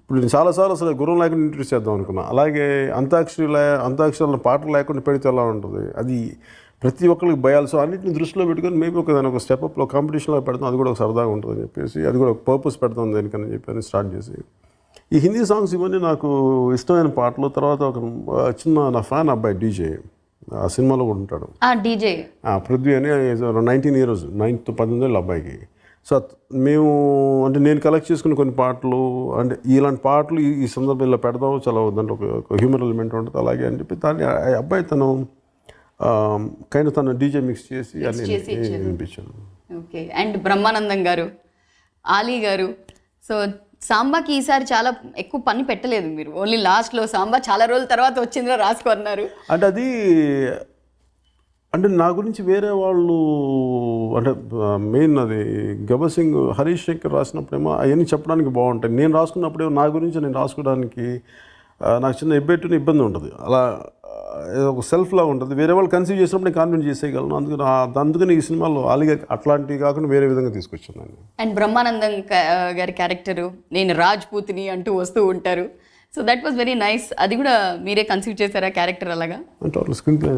ఇప్పుడు నేను చాలాసార్లు అసలు గుర్రం లేకుండా ఇంట్రొడ్యూస్ చేద్దాం అనుకున్నా. అలాగే అంతాక్షరాల పాటలు లేకుండా పెడితే ఎలా ఉంటుంది, అది ప్రతి ఒక్కరికి భయాలు. సో అన్నింటిని దృష్టిలో పెట్టుకొని మేబీ దాని ఒక స్టెప్అప్లో కాంపిటీషన్లో పెడతాం, అది కూడా ఒక సరదాగా ఉంటుందని చెప్పేసి, అది కూడా ఒక పర్పస్ పెడతాం దేనికని చెప్పి స్టార్ట్ చేసి ఈ హిందీ సాంగ్స్ ఇవన్నీ నాకు ఇష్టమైన పాటలు. తర్వాత ఒక చిన్న నా ఫ్యాన్ అబ్బాయి డీజే ఆ సినిమాలో కూడా ఉంటాడు, డీజే పృథ్వీ అని 19 years 19 అబ్బాయికి. సో మేము అంటే నేను కలెక్ట్ చేసుకున్న కొన్ని పాటలు అంటే ఇలాంటి పాటలు ఈ సందర్భంలో పెడదాం, చాలా దాంట్లో ఒక హ్యూమర్ ఎలిమెంట్ ఉంటుంది అలాగే అని చెప్పి దాన్ని అబ్బాయి తను తను డీజే మిక్స్ చేసి వినిపించాను. ఓకే. అండ్ బ్రహ్మానందం గారు, ఆలీ గారు, సో సాంబాకి ఈసారి చాలా ఎక్కువ పని పెట్టలేదు మీరు, ఓన్లీ లాస్ట్లో సాంబా చాలా రోజుల తర్వాత వచ్చిందిరా రాసుకున్నారు. అంటే అది అంటే నా గురించి వేరే వాళ్ళు అంటే మెయిన్ అది గబ్బర్ సింగ్ హరీష్ శంకర్ రాసినప్పుడేమో అవన్నీ చెప్పడానికి బాగుంటాయి. నేను రాసుకున్నప్పుడేమో నా గురించి నేను రాసుకోవడానికి నాకు చిన్న ఇబ్బంది ఉంటుంది. అలా ఒక సెల్ఫ్లా ఉంటుంది. వేరే వాళ్ళు కన్సీవ్ చేసినప్పుడు నేను కాన్ఫిడెంట్ చేసేయగలను. అందుకని ఈ సినిమాలో ఆలిగా అట్లాంటివి కాకుండా వేరే విధంగా తీసుకొచ్చాను నేను. అండ్ బ్రహ్మానందం గారి క్యారెక్టరు నేను రాజ్పూత్ని అంటూ వస్తూ ఉంటారు. So that was very nice. అది కూడా మీరే కన్సీవ్ చేశారా క్యారెక్టర్ అలాగా? టోటల్ స్క్రీన్ ప్లే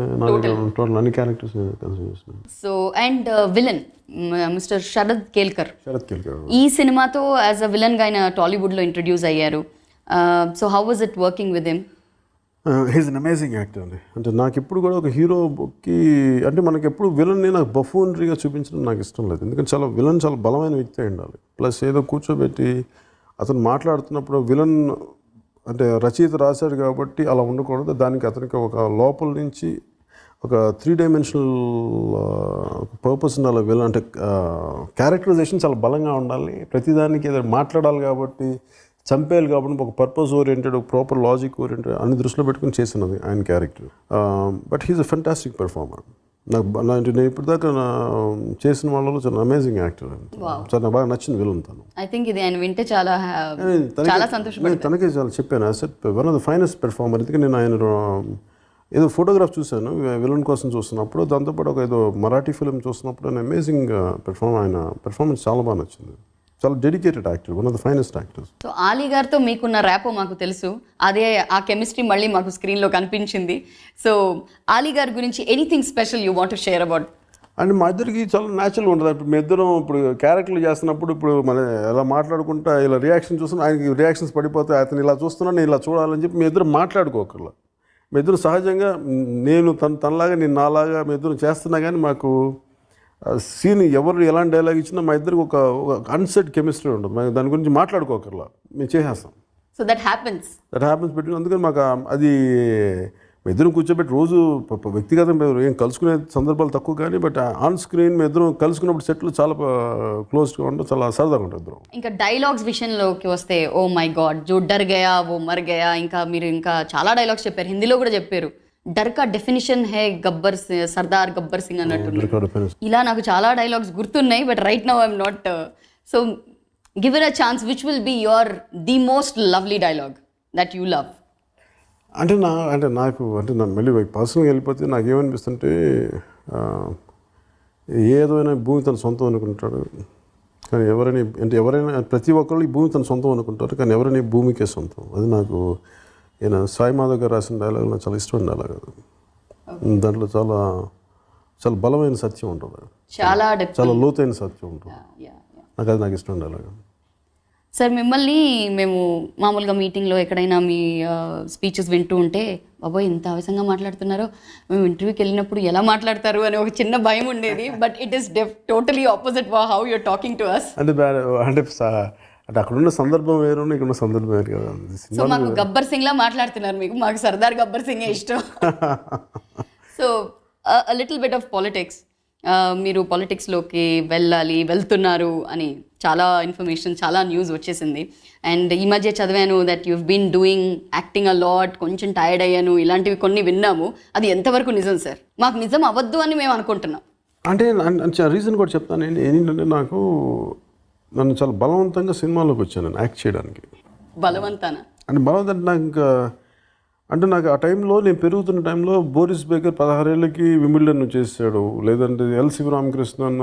టోటల్ అన్ని క్యారెక్టర్స్ కన్సీవ్ చేశాను. So and villain mister Sharad Kelkar ఈ సినిమాతో యాజ్ అ విలన్గా ఆయన టాలీవుడ్లో ఇంట్రడ్యూస్ అయ్యారు. So how was it working with him? He's an amazing actor అండి. అంటే నాకు ఎప్పుడు కూడా ఒక హీరోకి అంటే మనకి ఎప్పుడు విలన్ని నాకు బఫూనరీగా చూపించడం నాకు ఇష్టం లేదు. ఎందుకంటే విలన్ చాలా బలమైన వ్యక్తి అయి ఉండాలి. ప్లస్ ఏదో కూర్చోబెట్టి అతను మాట్లాడుతున్నప్పుడు విలన్ అంటే రచయిత రాశాడు కాబట్టి అలా ఉండకూడదు. దానికి అతనికి ఒక లోపల నుంచి ఒక 3-dimensional పర్పస్ ఉండాలి. విలన్ అంటే క్యారెక్టరైజేషన్ చాలా బలంగా ఉండాలి. ప్రతిదానికి ఏదో మాట్లాడాలి కాబట్టి, చంపేయాలి కాబట్టి ఒక పర్పస్ ఓరియంటెడ్, ఒక ప్రాపర్ లాజిక్ ఓరియంటెడ్ అన్ని దృష్టిలో పెట్టుకుని చేసినది ఆయన character. But he's a fantastic performer. నేను ఇప్పటిదాకా చేసిన వాళ్ళలో చాలా అమేజింగ్ యాక్టర్. చాలా బాగా నచ్చింది విలన్ తను. ఐ థింక్ ఇది ఆయన వింటే చాలా సంతోషపడతాను. తనకే చాలా చెప్పాను, I said one of the finest performer. ఎందుకంటే నేను ఆయన ఏదో ఫోటోగ్రాఫ్ చూశాను విలన్ కోసం చూస్తున్నప్పుడు, దాంతోపాటు ఒక ఏదో మరాఠీ ఫిల్మ్ చూస్తున్నప్పుడు ఆయన అమేజింగ్ ఆయన పెర్ఫార్మెన్స్ చాలా బాగా నచ్చింది. చాలా dedicated actor, one of the finest actors. So Ali గారితో మీకున్న ర్యాపో మాకు తెలుసు, అదే ఆ కెమిస్ట్రీ మళ్ళీ మాకు స్క్రీన్లో కనిపించింది. సో ఆలీ గారి గురించి anything special you want to share about? And మా ఇద్దరికి చాలా న్యాచురల్గా ఉంటుంది. ఇప్పుడు మీ ఇద్దరం ఇప్పుడు క్యారెక్టర్లు చేస్తున్నప్పుడు ఇప్పుడు మన ఎలా మాట్లాడుకుంటా ఇలా రియాక్షన్ చూస్తున్నా, ఆయనకి రియాక్షన్స్ పడిపోతాయి, అతను ఇలా చూస్తున్నా నేను ఇలా చూడాలని చెప్పి మీ ఇద్దరు మాట్లాడుకోకర్లా. మీ ఇద్దరు సహజంగా నేను తనలాగా నేను నాలాగా మీ ఇద్దరు చేస్తున్నా కానీ మాకు సీన్ ఎవరు ఎలాంటి డైలాగ్ ఇచ్చినా మా ఇద్దరికి ఒక అన్సెట్ కెమిస్ట్రీ ఉంటుంది. మేము దాని గురించి మాట్లాడుకోకర్లా, మేము చేసేస్తాం. సో దట్ హ్యాపెన్స్ పెట్టిన అందుకని మాకు అది ఇద్దరం కూర్చోబెట్టి రోజు వ్యక్తిగతంగా ఏం కలుసుకునే సందర్భాలు తక్కువ కానీ బట్ ఆన్ స్క్రీన్ మీ ఇద్దరం కలుసుకున్నప్పుడు సెట్లు చాలా క్లోజ్గా ఉండడం చాలా సరదాగా ఉంటుంది ఇద్దరం. ఇంకా డైలాగ్స్ విషయంలోకి వస్తే ఓ మై గాడ్ జో డర్ గయా ఓ మర్ గయా, ఇంకా మీరు ఇంకా చాలా డైలాగ్స్ చెప్పారు, హిందీలో కూడా చెప్పారు. డర్ కా డెఫినిషన్ హే గబ్బర్ సర్దార్ గబ్బర్ సింగ్ అన్నట్టు. ఇలా నాకు చాలా డైలాగ్స్ గుర్తున్నాయి, but right now I'm not. So give it a chance, which will be your the most lovely dialogue that you love? అంటే నాకు మళ్ళీ పర్సనల్గా వెళ్ళిపోతే నాకేమనిపిస్తుంటే ఏదైనా భూమి తన సొంతం అనుకుంటాడు, కానీ ఎవరైనా ప్రతి ఒక్కళ్ళు ఈ భూమి తన సొంతం అనుకుంటారు, కానీ ఎవరైనా ఈ భూమికే సొంతం. అది నాకు సాయి మాధవ్ గారు రాసిన డైలాగ్ నాకు చాలా ఇష్టమైన డైలాగ్ అది. దాంట్లో చాలా చాలా బలమైన సత్యం ఉంటుంది, చాలా లోతైన సత్యం ఉంటుంది. నాకు ఇష్టమైన డైలాగ్. సార్ మిమ్మల్ని మేము మామూలుగా మీటింగ్లో ఎక్కడైనా మీ స్పీచెస్ వింటూ ఉంటే బాబోయ్ ఇంత ఆవేశంగా మాట్లాడుతున్నారో, మేము ఇంటర్వ్యూకి వెళ్ళినప్పుడు ఎలా మాట్లాడతారు అని ఒక చిన్న భయం ఉండేది. But it is totally opposite how you're talking to us. అంటే అక్కడ ఉన్న సందర్భం వేరు, ఇక్కడ ఉన్న సందర్భం వేరు కదా. సో మాకు గబ్బర్ సింగ్ లా మాట్లాడుతున్నారు, మాకు సర్దార్ గబ్బర్ సింగే ఇష్టం. So little bit of politics. మీరు పాలిటిక్స్లోకి వెళ్తున్నారు అని చాలా ఇన్ఫర్మేషన్, చాలా న్యూస్ వచ్చేసింది. అండ్ ఈ మధ్య చదివాను that you've been doing acting a lot, కొంచెం టైర్డ్ అయ్యాను, ఇలాంటివి కొన్ని విన్నాము. అది ఎంతవరకు నిజం సార్? మాకు నిజం అవ్వద్దు అని మేము అనుకుంటున్నాం. అంటే రీజన్ కూడా చెప్తాను. ఏంటంటే నన్ను చాలా బలవంతంగా సినిమాలోకి వచ్చాను నేను యాక్ట్ చేయడానికి. బలవంతానా? అంటే బలవంతం అంటే నాకు ఆ టైంలో నేను పెరుగుతున్న టైంలో బోరిస్ బేకర్ 16 ఏళ్ళకి విమిల్డన్ చేసాడు, లేదంటే L Sivaramakrishnan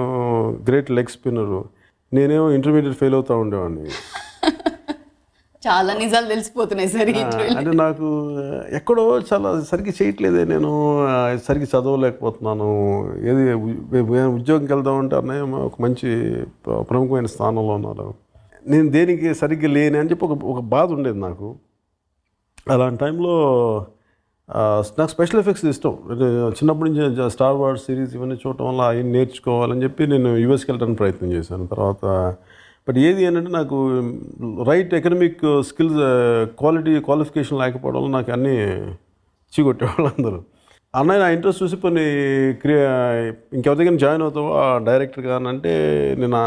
great leg spinner, నేనేమో ఇంటర్మీడియట్ ఫెయిల్ అవుతూ ఉండేవాడిని. చాలా నిజాలు తెలిసిపోతున్నాయి సార్. అంటే నాకు ఎక్కడో చాలా సరిగ్గా చేయట్లేదే, నేను సరిగ్గా చదవలేకపోతున్నాను. ఏది ఉద్యోగంకి వెళ్దామంటే అన్నయ్య ఒక మంచి ప్రముఖమైన స్థానంలో ఉన్నారు, నేను దేనికి సరిగ్గా లేని అని చెప్పి ఒక బాధ ఉండేది నాకు. అలాంటి టైంలో నాకు స్పెషల్ ఎఫెక్ట్స్ ఇష్టం. చిన్నప్పటి నుంచి స్టార్ వార్స్ సిరీస్ ఇవన్నీ చూడటం వల్ల అవన్నీ నేర్చుకోవాలని చెప్పి నేను యూఎస్కి వెళ్ళడానికి ప్రయత్నం చేశాను. తర్వాత బట్ ఏది ఏంటంటే నాకు రైట్ ఎకనమిక్ స్కిల్స్ క్వాలిఫికేషన్ లేకపోవడం వల్ల నాకు అన్నీ చీకొట్టేవాళ్ళు అందరూ. అన్నయ్య నా ఇంట్రెస్ట్ చూసి కొన్ని ఇంకెవరి దగ్గర జాయిన్ అవుతావో డైరెక్టర్ కానీ అంటే నేను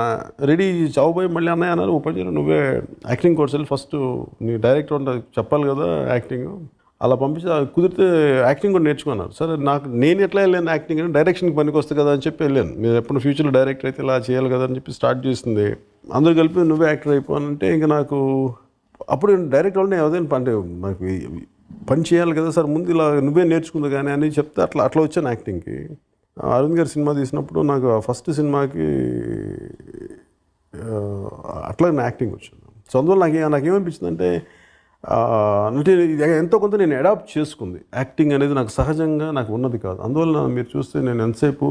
రెడీ చవబోయి మళ్ళీ అన్నయ్య అన్నారు, ఉపయోగం నువ్వే యాక్టింగ్ కోర్స్ వెళ్ళి ఫస్ట్ నీ డైరెక్టర్ ఉంటుంది చెప్పాలి కదా యాక్టింగ్, అలా పంపించి కుదిరితే యాక్టింగ్ కూడా నేర్చుకున్నారు. సరే నేను ఎట్లా వెళ్ళాను యాక్టింగ్ అంటే డైరెక్షన్కి పనికి వస్తుంది కదా అని చెప్పి వెళ్ళాను. మీరు ఎప్పుడు ఫ్యూచర్లో డైరెక్టర్ అయితే ఇలా చేయాలి కదా అని చెప్పి స్టార్ట్ చేసింది. అందరూ కలిపి నువ్వే యాక్టర్ అయిపోవాలంటే ఇంకా నాకు అప్పుడు డైరెక్టర్ వాళ్ళని ఏదైనా అంటే నాకు పని చేయాలి కదా సార్, ముందు ఇలా నువ్వే నేర్చుకుంది కానీ అని చెప్తే అట్లా వచ్చాను యాక్టింగ్కి. అరవింద్ గారి సినిమా తీసినప్పుడు నాకు ఫస్ట్ సినిమాకి అట్లా యాక్టింగ్ వచ్చింది. సో అందువల్ల నాకేమనిపించింది అంటే ఎంతో కొంత నేను అడాప్ట్ చేసుకుంది. యాక్టింగ్ అనేది నాకు సహజంగా నాకు ఉన్నది కాదు. అందువల్ల మీరు చూస్తే నేను ఎంతసేపు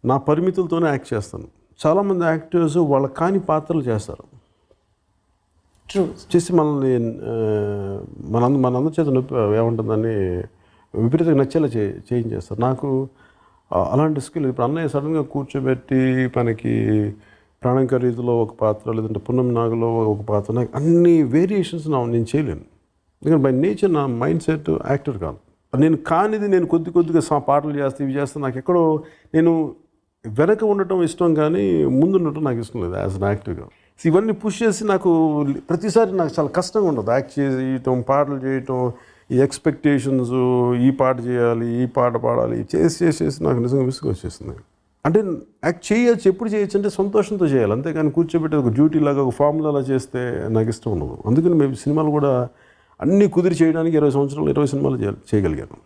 నా పరిమితులతోనే యాక్ట్ చేస్తాను. చాలామంది యాక్టర్స్ వాళ్ళ కాని పాత్రలు చేస్తారు, చేసి మనల్ని మనందరి చేత నొప్పి ఏముంటుందని విపరీతంగా నచ్చేలా చేయించేస్తారు. నాకు అలాంటి స్కిల్ ఇప్పుడు అన్నయ్య సడన్గా కూర్చోబెట్టి మనకి ప్రాణం ఖరీదులో ఒక పాత్ర, లేదంటే పున్నం నాగులో ఒక పాత్ర, నాకు అన్ని వేరియేషన్స్ నేను చేయలేను. ఎందుకంటే బై నేచర్ నా మైండ్ సెట్ యాక్టర్ కాదు. నేను కొద్దిగా పాటలు చేస్తే ఇవి చేస్తే నాకు ఎక్కడో నేను వెనక ఉండటం ఇష్టం కానీ ముందు ఉండటం నాకు ఇష్టం లేదు యాజ్ అన్ యాక్టర్గా. ఇవన్నీ పుష్ చేసి నాకు ప్రతిసారి నాకు చాలా కష్టంగా ఉండదు యాక్ట్ చేయటం, పాటలు చేయటం, ఈ ఎక్స్పెక్టేషన్స్, ఈ పాట చేయాలి, ఈ పాట పాడాలి, చేసి నాకు నిజంగా విసుగు వచ్చేసింది. అంటే యాక్ట్ చేయొచ్చు, ఎప్పుడు చేయొచ్చు అంటే సంతోషంతో చేయాలి, అంతేకాని కూర్చోబెట్టి ఒక డ్యూటీ లాగా ఒక ఫార్ములా చేస్తే నాకు ఇష్టం ఉండదు. అందుకని మేము సినిమాలు కూడా అన్నీ కుదిరి చేయడానికి 20 సంవత్సరాలు 20 సినిమాలు చేయగలిగాను.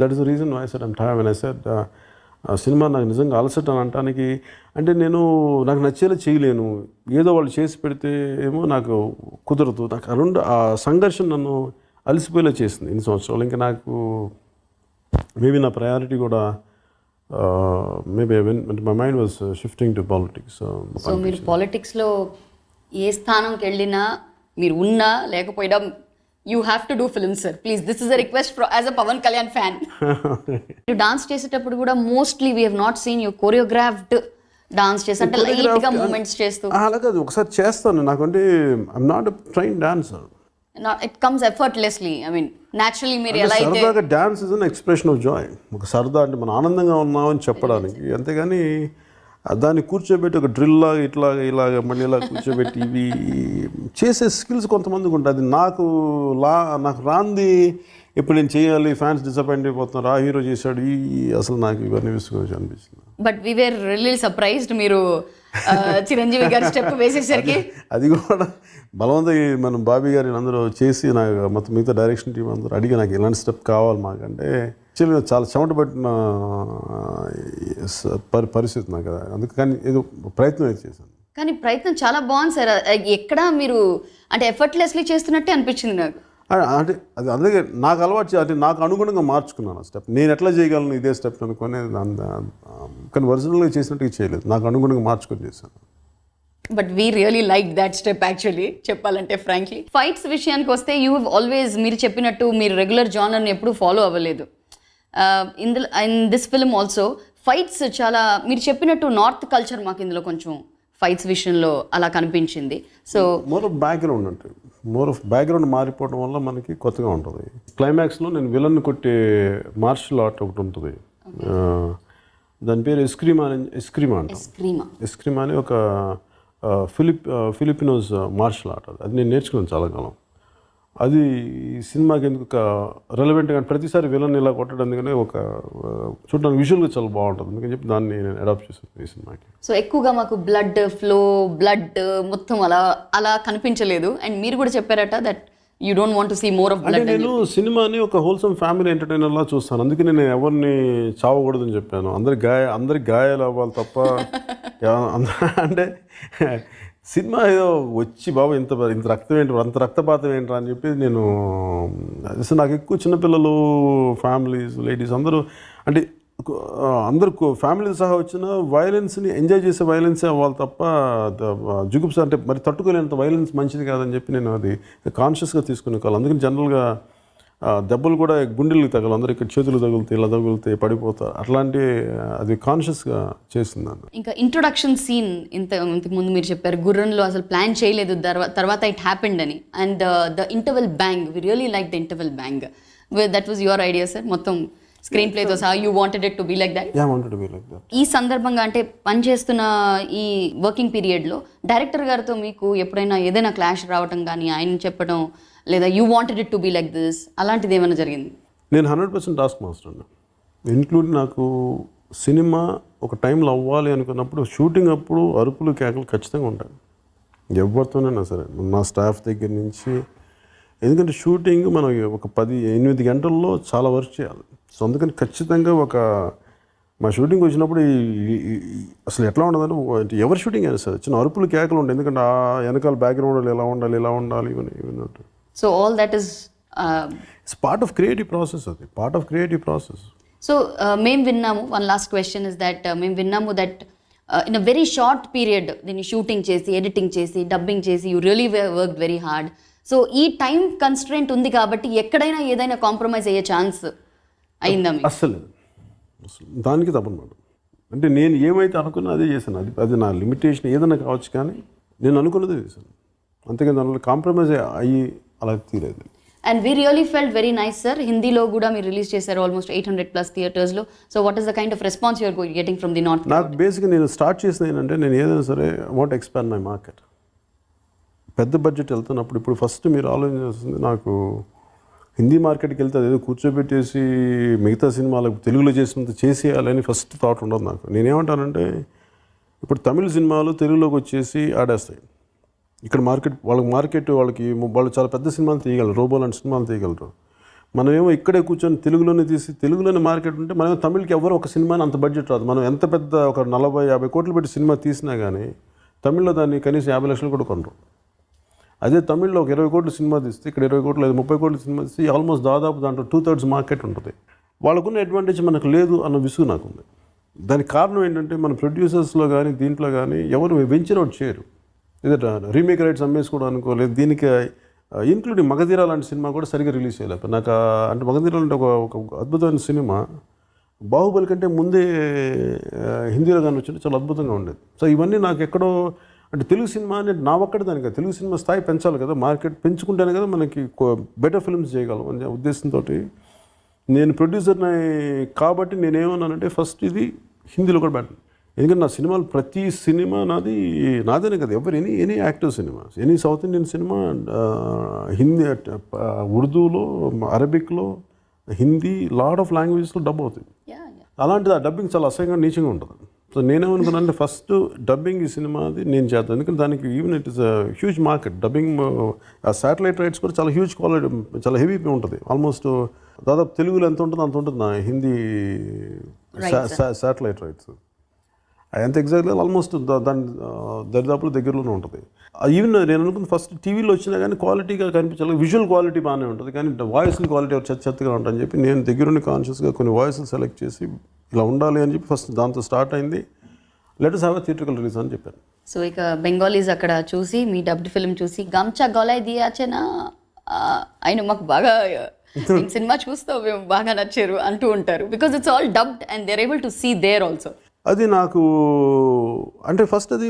That is the reason I said I'm tired when I said cinema నాకు నిజంగా అలసట అని అనటానికి అంటే నాకు నచ్చేలా చేయలేను, ఏదో వాళ్ళు చేసి పెడితే ఏమో నాకు కుదరదు. నాకు ఆ సంఘర్షణ నన్ను అలసిపోయేలా చేసింది ఇన్ని సంవత్సరాలు. ఇంకా నాకు మేబీ నా ప్రయారిటీ కూడా maybe my mind was shifting to politics. So మీరు పాలిటిక్స్లో ఏ స్థానంకి వెళ్ళినా మీరు ఉన్నా లేకపోయినా you have to do films sir, please this is a request as a Pawan Kalyan fan. మీరు డాన్స్ చేసేటప్పుడు కూడా mostly we have not seen you choreographed dance చేసి అంటే లైట్గా మూమెంట్స్ చేస్తూ. అలాగే ఒకసారి చేస్తాను, నాకంటే I'm not a train dancer. It comes effortlessly, I mean naturally మీరు ఎలా అయితే సరదాగా dance is an expression of Joy. ఒక సరదా అంటే మనం ఆనందంగా ఉన్నామని చెప్పడానికి, అంతేగాని దాన్ని కూర్చోబెట్టి ఒక డ్రిల్ లాగా ఇలాగ మళ్ళీ ఇలా కూర్చోబెట్టి ఇవి చేసే స్కిల్స్ కొంతమందికి ఉంటుంది. అది నాకు రాంది ఇప్పుడు నేను చేయాలి, ఫ్యాన్స్ డిసప్పాయింట్ అయిపోతున్నారు, ఆ హీరో చేశాడు, అసలు నాకు ఇవన్నీ విసుగు అనిపిస్తుంది. But we were really surprised మీరు చిరంజీవి గారి స్టెప్ వేసేసరికి. అది కూడా బలవంత మనం బాబీ గారిని అందరూ చేసి నాకు మొత్తం మిగతా డైరెక్షన్ టీం అందరూ అడిగి నాకు ఇలాంటి స్టెప్ కావాలి మాకంటే యాక్చువల్గా చాలా చెమట పట్టిన పరిస్థితి నాకు. అందుకని ఏదో ప్రయత్నం అయితే చేశాను. కానీ ప్రయత్నం చాలా బాగుంది సార్. ఎక్కడ మీరు అంటే ఎఫర్ట్లెస్లీ చేస్తున్నట్టే అనిపించింది నాకు. అంటే అది అందుకే నాకు అలవాటు అంటే నాకు అనుగుణంగా మార్చుకున్నాను స్టెప్. నేను ఎట్లా చేయగలను ఇదే స్టెప్ అనుకుని, కానీ ఒరిజినల్గా చేసినట్టుగా చేయలేదు, నాకు అనుగుణంగా మార్చుకొని చేశాను. But we really like that step actually చెప్పాలంటే ఫ్రాంక్లీ. ఫైట్స్ విషయానికి వస్తే యూ ఆల్వేస్ మీరు చెప్పినట్టు మీరు రెగ్యులర్ జానర్ని ఎప్పుడూ ఫాలో అవ్వలేదు. In this film also fights చాలా మీరు చెప్పినట్టు నార్త్ కల్చర్ మాకు ఇందులో కొంచెం ఫైట్స్ విషయంలో అలా కనిపించింది. సో మోర్ ఆఫ్ బ్యాక్గ్రౌండ్ అంటే బ్యాక్గ్రౌండ్ మారిపోవడం వల్ల మనకి కొత్తగా ఉంటుంది. క్లైమాక్స్లో నేను విలన్ కొట్టే మార్షల్ ఆర్ట్ ఒకటి ఉంటుంది, దాని పేరు ఎస్క్రీమా అంటాం. ఎస్క్రీమా అని ఒక ఫిలిపినోస్ మార్షల్ ఆర్ట్. అది నేను నేర్చుకున్నాను చాలా కాలం. అది ఈ సినిమాకి ఎందుకు రెలవెంట్ కానీ ప్రతిసారి విలన్ ఇలా కొట్టడం ఎందుకని ఒక చూడడానికి విజువల్గా చాలా బాగుంటుంది, అందుకని చెప్పి దాన్ని నేను అడాప్ట్ చేశాను ఈ సినిమాకి. సో ఎక్కువగా మాకు బ్లడ్ మొత్తం అలా కనిపించలేదు. అండ్ మీరు కూడా చెప్పారట that you don't want to see more of blood. నేను సినిమాని ఒక హోల్సమ్ ఫ్యామిలీ ఎంటర్టైనర్ లా చూస్తాను, అందుకే నేను ఎవరిని చావకూడదని చెప్పాను. అందరికి గాయాలు అవ్వాలి తప్ప అంటే సినిమా ఏదో వచ్చి బాబు ఇంత రక్తం ఏంటి, అంత రక్తపాతం ఏంట్రా అని చెప్పి నేను నాకు ఎక్కువ చిన్నపిల్లలు, ఫ్యామిలీస్, లేడీస్ అందరూ అంటే అందరూ ఫ్యామిలీతో సహా వచ్చిన వైలెన్స్ని ఎంజాయ్ చేసే వైలెన్సే అవ్వాలి తప్ప జుగుప్స అంటే మరి తట్టుకోలేనంత వైలెన్స్ మంచిది కాదని చెప్పి నేను అది కాన్షియస్గా తీసుకునే కాలం. అందుకని జనరల్గా దెబ్బలు కూడా గుండెలకు తగలు, అందరూ ఇక్కడ చేతులు తగులుతాయి, ఇలా తగులుతాయి, పడిపోతారు, అట్లాంటి అది కాన్షియస్గా చేసింది. ఇంకా ఇంట్రొడక్షన్ సీన్ ఇంతకుముందు మీరు చెప్పారు గుర్రంలో అసలు ప్లాన్ చేయలేదు, తర్వాత ఇట్ హ్యాపెండ్ అని. And the interval bang, we really like the interval bang. That was your idea sir? మొత్తం స్క్రీన్ ప్లేతో సహా you wanted it to be like that? ఈ సందర్భంగా అంటే పనిచేస్తున్న ఈ వర్కింగ్ పీరియడ్లో డైరెక్టర్ గారితో మీకు ఎప్పుడైనా ఏదైనా క్లాష్ రావటం కానీ, ఆయన చెప్పడం లేదా you wanted it to be like this అలాంటిది ఏమైనా జరిగింది? నేను 100% టాస్క్ మాస్టర్ అండి. ఇంక్లూడింగ్ నాకు సినిమా ఒక టైంలో అవ్వాలి అనుకున్నప్పుడు షూటింగ్ అప్పుడు అరుపులు కేకలు ఖచ్చితంగా ఉంటాయి ఎవరితోనైనా సరే, నా స్టాఫ్ దగ్గర నుంచి. ఎందుకంటే షూటింగ్ మనం ఒక 8 గంటల్లో చాలా వర్క్ చేయాలి. సో అందుకని ఖచ్చితంగా మా షూటింగ్ వచ్చినప్పుడు అసలు ఎట్లా ఉండదంటే ఎవరి షూటింగ్ అయినా సరే చిన్న అరుపులు కేకలు ఉంటాయి, ఎందుకంటే ఆ వెనకాల బ్యాక్గ్రౌండ్ ఎలా ఉండాలి ఇవన్నీ ఉంటాయి. So all that is it's part of creative process. అది part of creative process. So మేము విన్నాము, one last question is that మేము విన్నాము that in a very short period దీన్ని షూటింగ్ చేసి, ఎడిటింగ్ చేసి, డబ్బింగ్ చేసి you really work very hard. So ఈ టైం కన్స్ట్రెంట్ ఉంది కాబట్టి ఎక్కడైనా ఏదైనా కాంప్రమైజ్ అయ్యే ఛాన్స్ అయిందా? అస్సలు దానికి తప్పనమాట. అంటే నేను ఏమైతే అనుకున్నా అదే చేశాను. అది నా లిమిటేషన్ ఏదైనా కావచ్చు, కానీ నేను అనుకున్నదే చేశాను, అంతేకాని దానివల్ల కాంప్రమైజ్ అయ్యి అలా తీరేది. And we really felt very nice sir. హిందీలో కూడా మీరు రిలీజ్ చేశారు ఆల్మోస్ట్ 800+ థియేటర్స్లో. So what is the kind of response you're getting from the north? నాకు బేసిక్గా నేను స్టార్ట్ చేసిన ఏంటంటే నేను ఏదైనా సరే వాంట్ ఎక్స్పాండ్ మై మార్కెట్. పెద్ద బడ్జెట్ వెళ్తున్నప్పుడు ఇప్పుడు ఫస్ట్ మీరు ఆలోచించాల్సింది, నాకు హిందీ మార్కెట్కి వెళ్తే అదేదో కూర్చోబెట్టేసి మిగతా సినిమాలకు తెలుగులో చేసినంత చేసేయాలని ఫస్ట్ థాట్ ఉండదు నాకు. నేనేమంటానంటే ఇప్పుడు తమిళ సినిమాలు తెలుగులోకి వచ్చేసి ఆడేస్తాయి. ఇక్కడ వాళ్ళు చాలా పెద్ద సినిమాలు తీయగలరు, రోబో లాంటి సినిమాలు తీయగలరు. మనమేమో ఇక్కడే కూర్చొని తెలుగులోనే తీసి తెలుగులోనే మార్కెట్ ఉంటే మనమేమో తమిళకి ఎవరు ఒక సినిమాని అంత బడ్జెట్ రాదు. మనం ఎంత పెద్ద ఒక 40-50 కోట్లు పెట్టి సినిమా తీసినా కానీ తమిళ్లో దాన్ని కనీసం 50 లక్షలు కూడా కొనరు. అదే తమిళ్లో ఒక 20 కోట్ల సినిమా తీస్తే ఇక్కడ 20 కోట్లు లేదా 30 కోట్ల సినిమా తీస్తే ఆల్మోస్ట్ దాదాపు దాంట్లో 2/3 మార్కెట్ ఉంటుంది. వాళ్ళకున్న అడ్వాంటేజ్ మనకు లేదు అన్న విసుగు నాకు ఉంది. దానికి కారణం ఏంటంటే మన ప్రొడ్యూసర్స్లో కానీ దీంట్లో కానీ ఎవరు వెంచర్ అవుట్ చేయరు. ఏదట రీమేక్ రైట్స్ అమ్మేసుకోవడం అనుకోలేదు. దీనికి ఇంక్లూడింగ్ మగధీర లాంటి సినిమా కూడా సరిగ్గా రిలీజ్ చేయలేదు నాకు. అంటే మగధీర అంటే ఒక అద్భుతమైన సినిమా, బాహుబలి కంటే ముందే హిందీలో కానీ వచ్చింటే చాలా అద్భుతంగా ఉండేది. సో ఇవన్నీ నాకు ఎక్కడో అంటే తెలుగు సినిమా అనేది నా ఒక్కటి దాని కదా, తెలుగు సినిమా స్థాయి పెంచాలి కదా, మార్కెట్ పెంచుకుంటేనే కదా మనకి బెటర్ ఫిల్మ్స్ చేయగలం అనే ఉద్దేశంతో నేను ప్రొడ్యూసర్ని కాబట్టి నేనేమన్నానంటే ఫస్ట్ ఇది హిందీలో కూడా పెట్టాను. ఎందుకంటే నా సినిమాలు ప్రతి సినిమా నాదేనే కదా, any active cinema, any south Indian cinema Hindi, ఉర్దూలో, అరబిక్లో, హిందీ, లాట్ ఆఫ్ లాంగ్వేజెస్లో డబ్ అవుతుంది. అలాంటిది ఆ డబ్బింగ్ చాలా అసహ్యంగా నీచంగా ఉంటుంది. సో నేనేమనుకున్నానంటే ఫస్ట్ డబ్బింగ్ ఈ సినిమాది నేను చేస్తాను, ఎందుకంటే దానికి even it is huge market. Dubbing ఆ శాటిలైట్ రైట్స్ కూడా చాలా హ్యూజ్ క్వాలిటీ, చాలా హెవీ ఉంటుంది. ఆల్మోస్ట్ దాదాపు తెలుగులో ఎంత ఉంటుందో అంత ఉంటుంది నా హిందీ శాటిలైట్ రైట్స్. ఎంత ఎగ్జాక్ట్గా ఆల్మోస్ట్ దాని దరిదాపుల దగ్గరలోనే ఉంటుంది. ఈవెన్ నేను అనుకుంది ఫస్ట్ టీవీలో వచ్చినా కానీ క్వాలిటీగా కనిపించాలి, విజువల్ క్వాలిటీ బాగానే ఉంటుంది, కానీ వాయిస్ క్వాలిటీ చెత్తగా ఉంటుందని చెప్పి నేను దగ్గరుండి కాన్షియస్గా కొన్ని వాయిస్లు సెలెక్ట్ చేసి ఇలా ఉండాలి అని చెప్పి ఫస్ట్ దాంతో స్టార్ట్ అయింది. Let us have a theatrical release అని చెప్పాను. సో ఇక బెంగాలీస్ అక్కడ చూసి మీ డబ్డ్ ఫిల్మ్ చూసి గమ్చా గొలై దియాచేనా ఆయన మాకు బాగా సినిమా చూస్తూ మేము బాగా నచ్చారు అంటూ ఉంటారు, because it's all dubbed and they are able to see there also. అది నాకు అంటే ఫస్ట్ అది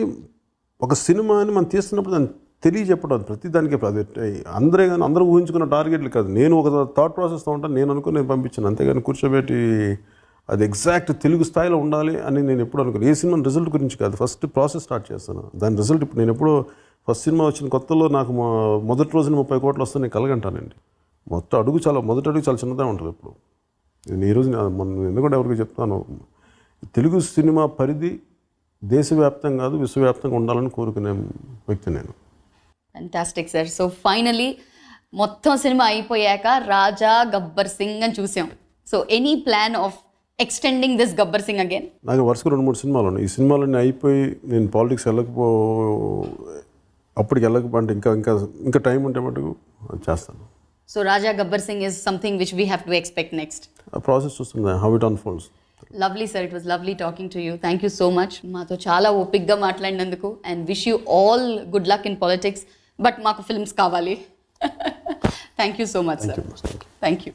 ఒక సినిమాని మనం తీస్తున్నప్పుడు దాన్ని తెలియజెప్పడం ప్రతి దానికి అది అందరూ ఊహించుకున్న టార్గెట్లు కాదు. నేను ఒక థాట్ ప్రాసెస్తో ఉంటాను, నేను అనుకుని నేను పంపించాను, అంతేగాని కూర్చోబెట్టి అది ఎగ్జాక్ట్ తెలుగు స్థాయిలో ఉండాలి అని నేను ఎప్పుడు అనుకున్నాను. ఏ సినిమా రిజల్ట్ గురించి కాదు, ఫస్ట్ ప్రాసెస్ స్టార్ట్ చేస్తాను. దాని రిజల్ట్ ఇప్పుడు నేను ఎప్పుడో ఫస్ట్ సినిమా వచ్చిన కొత్తలో నాకు మొదటి రోజున 30 కోట్లు వస్తే నేను కలగంటానండి. మొదటి అడుగు చాలా చిన్నదే ఉంటుంది. ఇప్పుడు నేను ఈరోజు ఎందుకంటే ఎవరికి చెప్తాను, తెలుగు సినిమా పరిధి దేశవ్యాప్తంగా కాదు విశ్వవ్యాప్తంగా ఉండాలని కోరుకునే వ్యక్తి నేను. Fantastic sir. సో ఫైనలీ మొత్తం సినిమా అయిపోయాక రాజా గబ్బర్ సింగ్ అని చూసాం. So any plan of extending this Gabbar Singh again? నాకు వరుసగా 2-3 సినిమాలు ఉన్నాయి. ఈ సినిమాలన్నీ అయిపోయి నేను పాలిటిక్స్ అప్పటికి వెళ్ళకపోతే ఇంకా టైం ఉంటే మటుకు చేస్తాను. So Raja Gabbar Singh is something which we have to expect next. ఆ ప్రాసెస్ చూస్తుంది, how it unfolds. Lovely sir, it was lovely talking to you. Thank you so much మాతో చాలా ఓపిక్గా మాట్లాడినందుకు, and wish you all good luck in politics. But మాకు films కావాలి. Thank you so much sir. Thank you.